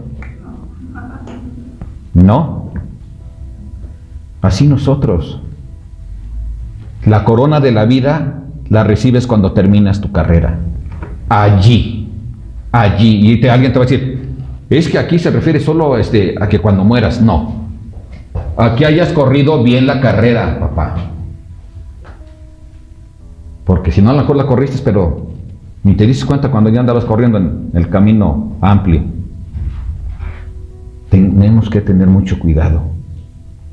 No. Así nosotros, la corona de la vida la recibes cuando terminas tu carrera. Allí. Y alguien te va a decir, es que aquí se refiere solo a que cuando mueras. No. Aquí hayas corrido bien la carrera, papá. Porque si no, a lo mejor la corriste, pero ni te diste cuenta cuando ya andabas corriendo en el camino amplio. Tenemos que tener mucho cuidado.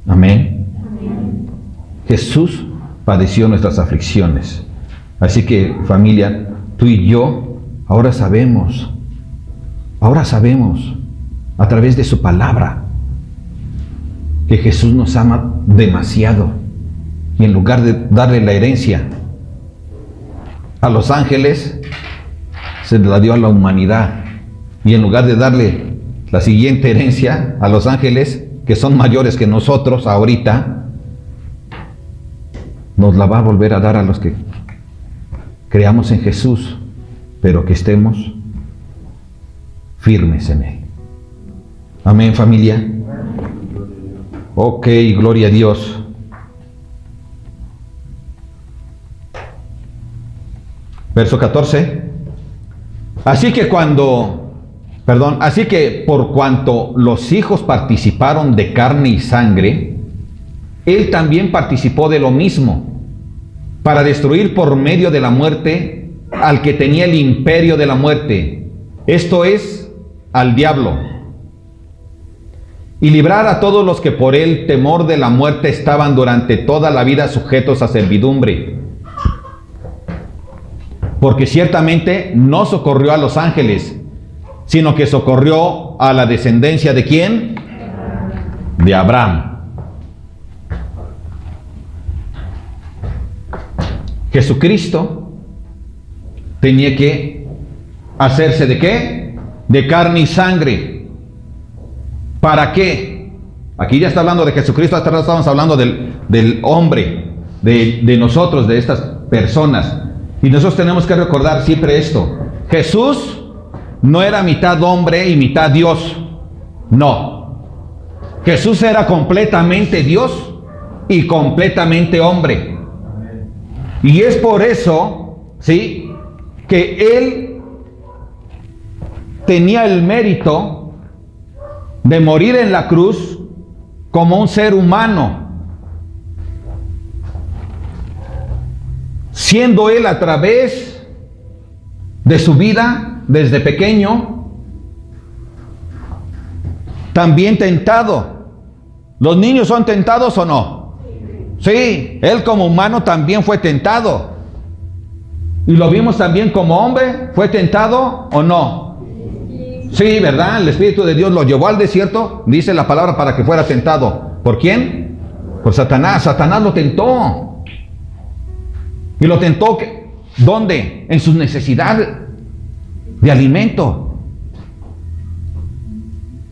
Amén. Jesús padeció nuestras aflicciones. Así que, familia, tú y yo ahora sabemos a través de su palabra que Jesús nos ama demasiado, y en lugar de darle la herencia a los ángeles, se la dio a la humanidad, y en lugar de darle la siguiente herencia a los ángeles, que son mayores que nosotros ahorita, nos la va a volver a dar a los que creamos en Jesús, pero que estemos firmes en Él. Amén, familia. Ok, gloria a Dios. Verso 14. Así que por cuanto los hijos participaron de carne y sangre, él también participó de lo mismo, para destruir por medio de la muerte al que tenía el imperio de la muerte, esto es, al diablo, y librar a todos los que por el temor de la muerte estaban durante toda la vida sujetos a servidumbre. Porque ciertamente no socorrió a los ángeles, sino que socorrió a la descendencia ¿de quién? De Abraham. Jesucristo tenía que hacerse ¿de qué? De carne y sangre. ¿Para qué? Aquí ya está hablando de Jesucristo, hasta ahora estamos hablando del hombre, de nosotros, de estas personas. Y nosotros tenemos que recordar siempre esto. Jesús no era mitad hombre y mitad Dios. No. Jesús era completamente Dios y completamente hombre. Y es por eso, ¿sí?, que Él tenía el mérito de morir en la cruz como un ser humano, siendo Él a través de su vida, desde pequeño, también tentado. ¿Los niños son tentados o no? Sí, Él como humano también fue tentado. Y lo vimos también como hombre, ¿fue tentado o no? Sí, ¿verdad? El Espíritu de Dios lo llevó al desierto, dice la palabra, para que fuera tentado. ¿Por quién? Por Satanás. Satanás lo tentó. Y lo tentó, ¿dónde? En sus necesidades de alimento.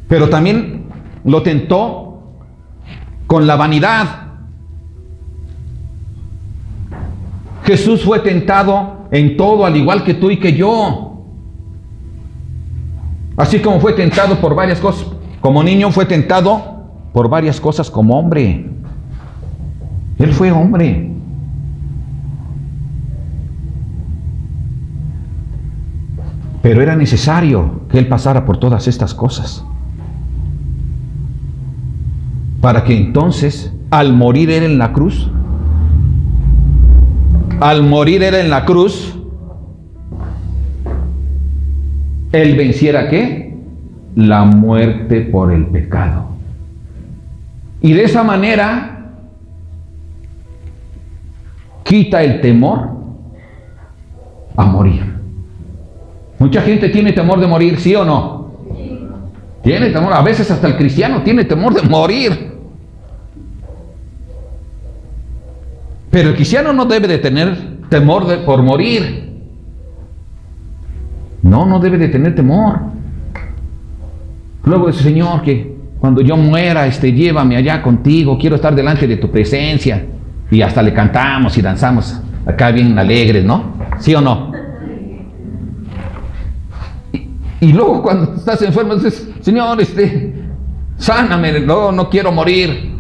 Pero también lo tentó con la vanidad. Jesús fue tentado en todo, al igual que tú y que yo. Así como fue tentado por varias cosas, como niño fue tentado por varias cosas como hombre. Él fue hombre. Pero era necesario que Él pasara por todas estas cosas, para que entonces, al morir Él en la cruz, Él venciera ¿qué? La muerte por el pecado. Y de esa manera quita el temor a morir. Mucha gente tiene temor de morir, ¿sí o no? Tiene temor, a veces hasta el cristiano tiene temor de morir. Pero el cristiano no debe de tener temor por morir. No debe de tener temor. Luego dice, Señor, que cuando yo muera, llévame allá contigo, quiero estar delante de tu presencia. Y hasta le cantamos y danzamos acá bien alegres, ¿no? ¿Sí o no? Y luego cuando estás enfermo dices, Señor, sáname, no quiero morir.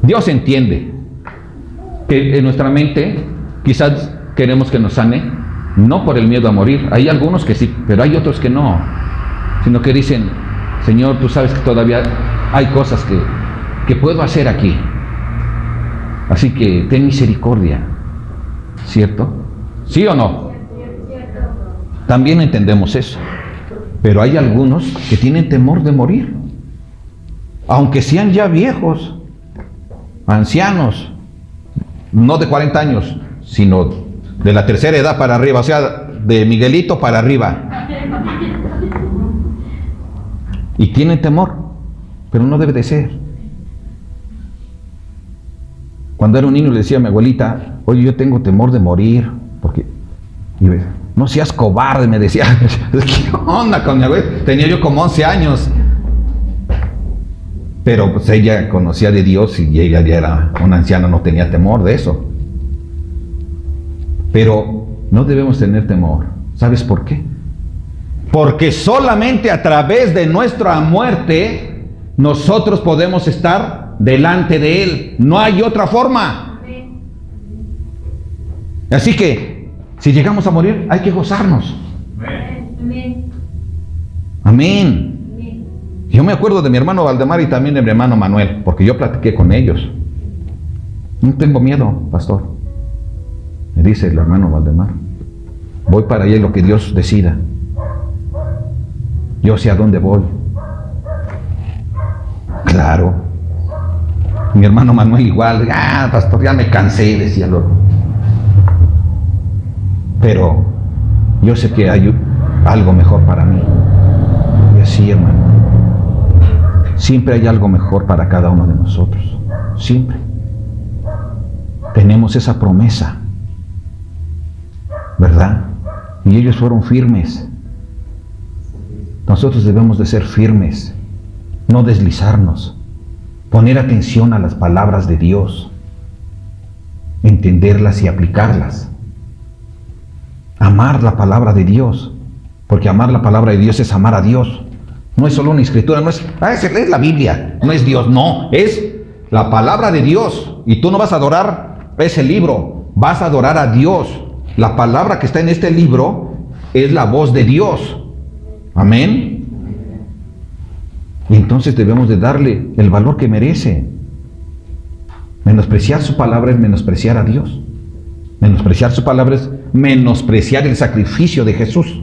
Dios entiende que en nuestra mente quizás queremos que nos sane, no por el miedo a morir. Hay algunos que sí, pero hay otros que no, sino que dicen, Señor, tú sabes que todavía hay cosas que puedo hacer aquí, así que ten misericordia, ¿cierto? ¿Sí o no? También entendemos eso, pero hay algunos que tienen temor de morir, aunque sean ya viejos, ancianos, no de 40 años, sino de la tercera edad para arriba, o sea, de Miguelito para arriba. Y tienen temor, pero no debe de ser. Cuando era un niño le decía a mi abuelita, oye, yo tengo temor de morir, porque, no seas cobarde, me decía. ¿Qué onda con mi abuelita? Tenía yo como 11 años. Pero pues ella conocía de Dios y ella ya era una anciana, no tenía temor de eso. Pero no debemos tener temor. ¿Sabes por qué? Porque solamente a través de nuestra muerte nosotros podemos estar delante de Él. No hay otra forma. Así que, si llegamos a morir, hay que gozarnos. Amén. Yo me acuerdo de mi hermano Valdemar y también de mi hermano Manuel, porque yo platiqué con ellos. No tengo miedo, pastor, me dice el hermano Valdemar. Voy para allá lo que Dios decida. Yo sé a dónde voy. Claro. Mi hermano Manuel igual. Pastor, ya me cansé, decía lo. Pero yo sé que hay algo mejor para mí. Y así, hermano. Siempre hay algo mejor para cada uno de nosotros. Siempre. Tenemos esa promesa. ¿Verdad? Y ellos fueron firmes. Nosotros debemos de ser firmes. No deslizarnos. Poner atención a las palabras de Dios. Entenderlas y aplicarlas. Amar la palabra de Dios. Porque amar la palabra de Dios es amar a Dios. No es solo una escritura, no es, es la Biblia, no es Dios, no, es la palabra de Dios. Y tú no vas a adorar ese libro, vas a adorar a Dios. La palabra que está en este libro es la voz de Dios. Amén. Y entonces debemos de darle el valor que merece. Menospreciar su palabra es menospreciar a Dios. Menospreciar su palabra es menospreciar el sacrificio de Jesús.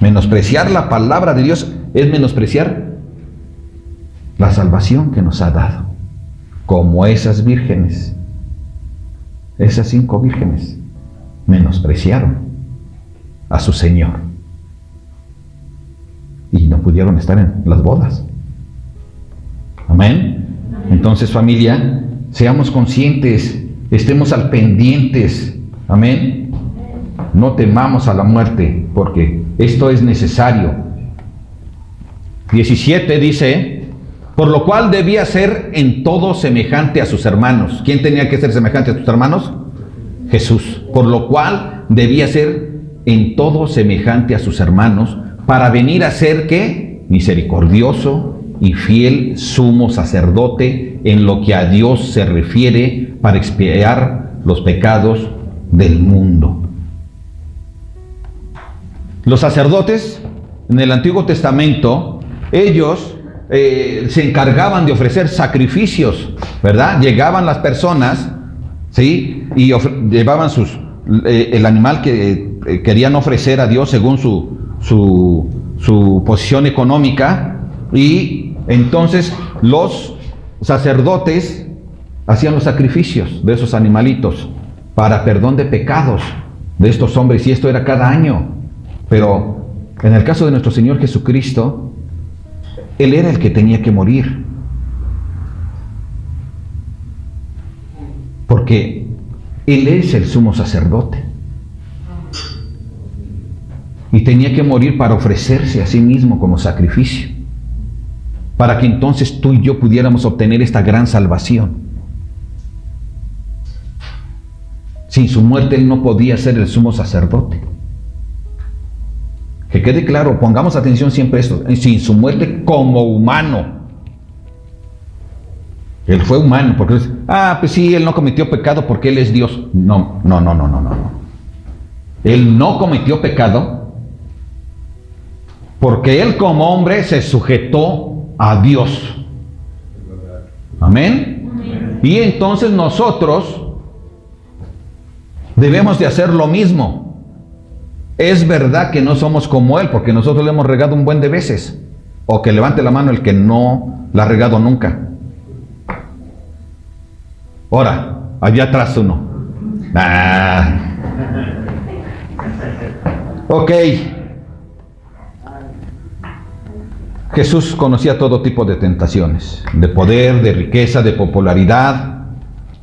Menospreciar la palabra de Dios es menospreciar la salvación que nos ha dado. Como esas vírgenes, esas 5 vírgenes, menospreciaron a su Señor. Y no pudieron estar en las bodas. Amén. Entonces, familia, seamos conscientes, estemos al pendientes. Amén. No temamos a la muerte, porque esto es necesario. 17 dice, por lo cual debía ser en todo semejante a sus hermanos. ¿Quién tenía que ser semejante a sus hermanos? Jesús. Por lo cual debía ser en todo semejante a sus hermanos, para venir a ser, ¿qué? Misericordioso y fiel sumo sacerdote en lo que a Dios se refiere, para expiar los pecados del mundo. Los sacerdotes en el Antiguo Testamento, ellos se encargaban de ofrecer sacrificios, ¿verdad? Llegaban las personas, ¿sí? Y llevaban el animal que querían ofrecer a Dios según su posición económica, y entonces los sacerdotes hacían los sacrificios de esos animalitos para perdón de pecados de estos hombres, y esto era cada año. Pero en el caso de nuestro Señor Jesucristo, Él era el que tenía que morir. Porque Él es el sumo sacerdote. Y tenía que morir para ofrecerse a sí mismo como sacrificio. Para que entonces tú y yo pudiéramos obtener esta gran salvación. Sin su muerte Él no podía ser el sumo sacerdote. Que quede claro, pongamos atención siempre a esto. Sin su muerte como humano. Él fue humano, porque pues sí, Él no cometió pecado porque Él es Dios. No. Él no cometió pecado porque Él como hombre se sujetó a Dios. Amén. Y entonces nosotros debemos de hacer lo mismo. Es verdad que no somos como Él, porque nosotros le hemos regado un buen de veces. O que levante la mano el que no la ha regado nunca. Ahora, allá atrás uno. Ok. Jesús conocía todo tipo de tentaciones. De poder, de riqueza, de popularidad.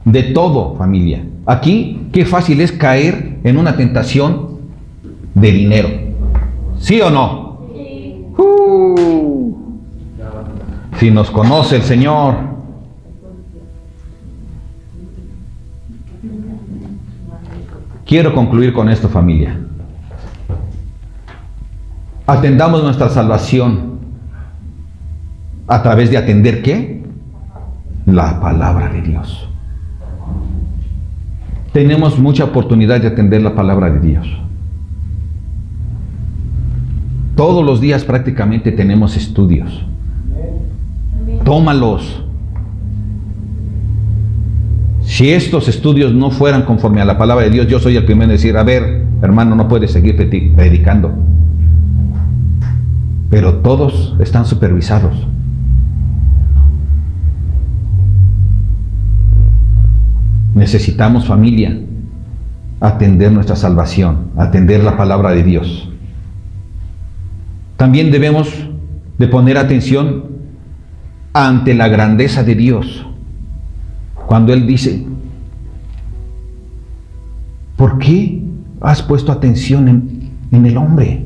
De todo, familia. Aquí, qué fácil es caer en una tentación de dinero. ¿Sí o no? Sí. Si nos conoce el Señor. Quiero concluir con esto, familia. Atendamos nuestra salvación a través de atender ¿qué? La palabra de Dios. Tenemos mucha oportunidad de atender la palabra de Dios. Todos los días prácticamente tenemos estudios. Tómalos. Si estos estudios no fueran conforme a la palabra de Dios, yo soy el primero en decir, a ver, hermano, no puedes seguir predicando. Pero todos están supervisados. Necesitamos, familia, atender nuestra salvación, atender la palabra de Dios. También debemos de poner atención ante la grandeza de Dios. Cuando Él dice, ¿por qué has puesto atención en el hombre?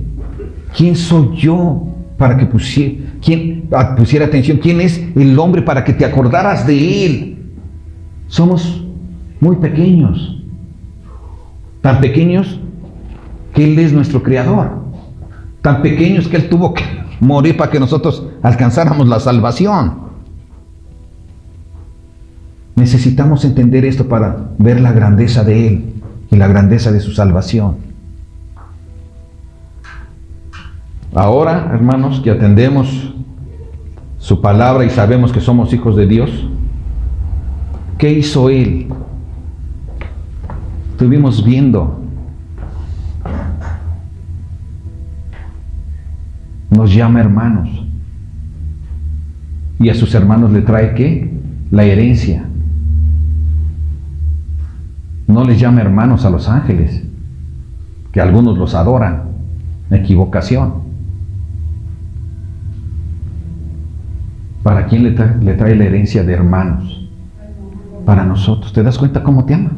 ¿Quién soy yo para que pusiera atención? ¿Quién es el hombre para que te acordaras de él? Somos muy pequeños, tan pequeños que Él es nuestro Creador, tan pequeños que Él tuvo que morir para que nosotros alcanzáramos la salvación. Necesitamos entender esto para ver la grandeza de Él y la grandeza de su salvación. Ahora, hermanos, que atendemos su palabra y sabemos que somos hijos de Dios, ¿qué hizo Él? Estuvimos viendo. Nos llama hermanos. Y a sus hermanos le trae ¿qué? La herencia. No les llama hermanos a los ángeles, que algunos los adoran. Equivocación. ¿Para quién le trae la herencia de hermanos? Para nosotros. ¿Te das cuenta cómo te ama?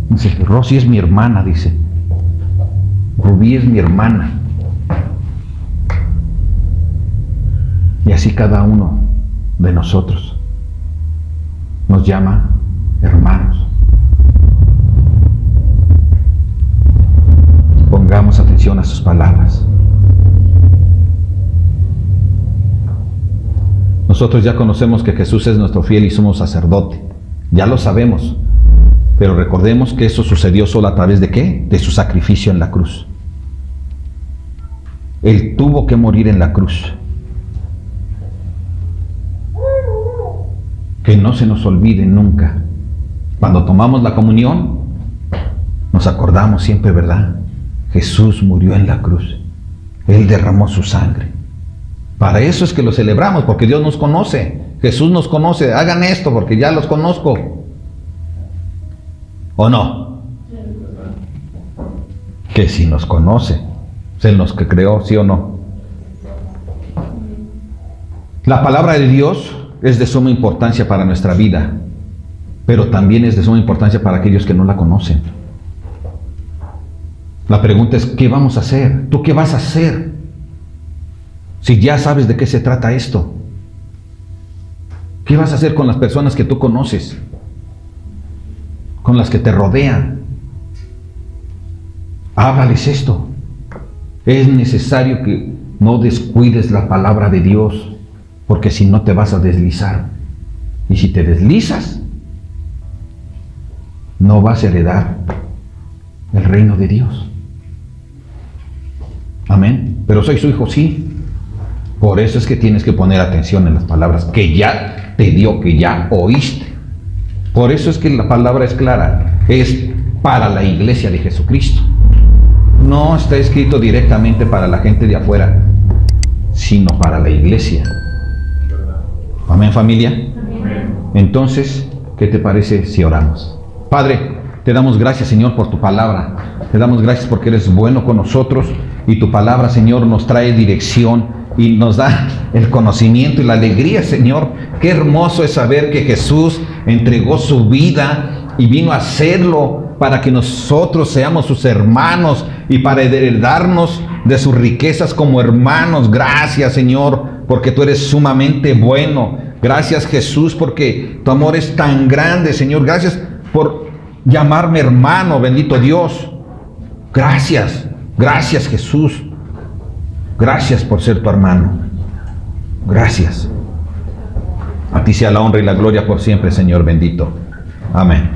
Dice, Rosy es mi hermana, dice. Rubí es mi hermana. Y así cada uno de nosotros nos llama hermanos. Pongamos atención a sus palabras. Nosotros ya conocemos que Jesús es nuestro fiel y sumo sacerdote. Ya lo sabemos. Pero recordemos que eso sucedió solo a través de ¿qué? De su sacrificio en la cruz. Él tuvo que morir en la cruz. Que no se nos olvide nunca. Cuando tomamos la comunión, nos acordamos siempre, ¿verdad? Jesús murió en la cruz. Él derramó su sangre. Para eso es que lo celebramos, porque Dios nos conoce. Jesús nos conoce. Hagan esto porque ya los conozco. ¿O no? Que si nos conoce, es Él nos que creó, ¿sí o no? La palabra de Dios es de suma importancia para nuestra vida, pero también es de suma importancia para aquellos que no la conocen. La pregunta es, ¿qué vamos a hacer? ¿Tú qué vas a hacer? Si ya sabes de qué se trata esto. ¿Qué vas a hacer con las personas que tú conoces? Con las que te rodean. Háblales esto. Es necesario que no descuides la palabra de Dios, porque si no te vas a deslizar. Y si te deslizas, no vas a heredar el reino de Dios. Amén. Pero soy su hijo, sí. Por eso es que tienes que poner atención en las palabras que ya te dio, que ya oíste. Por eso es que la palabra es clara. Es para la iglesia de Jesucristo. No está escrito directamente para la gente de afuera, sino para la iglesia. Amén, familia. Entonces, ¿qué te parece si oramos? Padre, te damos gracias, Señor, por tu palabra. Te damos gracias porque eres bueno con nosotros y tu palabra, Señor, nos trae dirección y nos da el conocimiento y la alegría, Señor. Qué hermoso es saber que Jesús entregó su vida y vino a hacerlo para que nosotros seamos sus hermanos y para heredarnos de sus riquezas como hermanos. Gracias, Señor, porque tú eres sumamente bueno. Gracias, Jesús, porque tu amor es tan grande, Señor. Gracias por llamarme hermano, bendito Dios. Gracias, Gracias, Jesús. Gracias por ser tu hermano. Gracias. A ti sea la honra y la gloria por siempre, Señor bendito. Amén.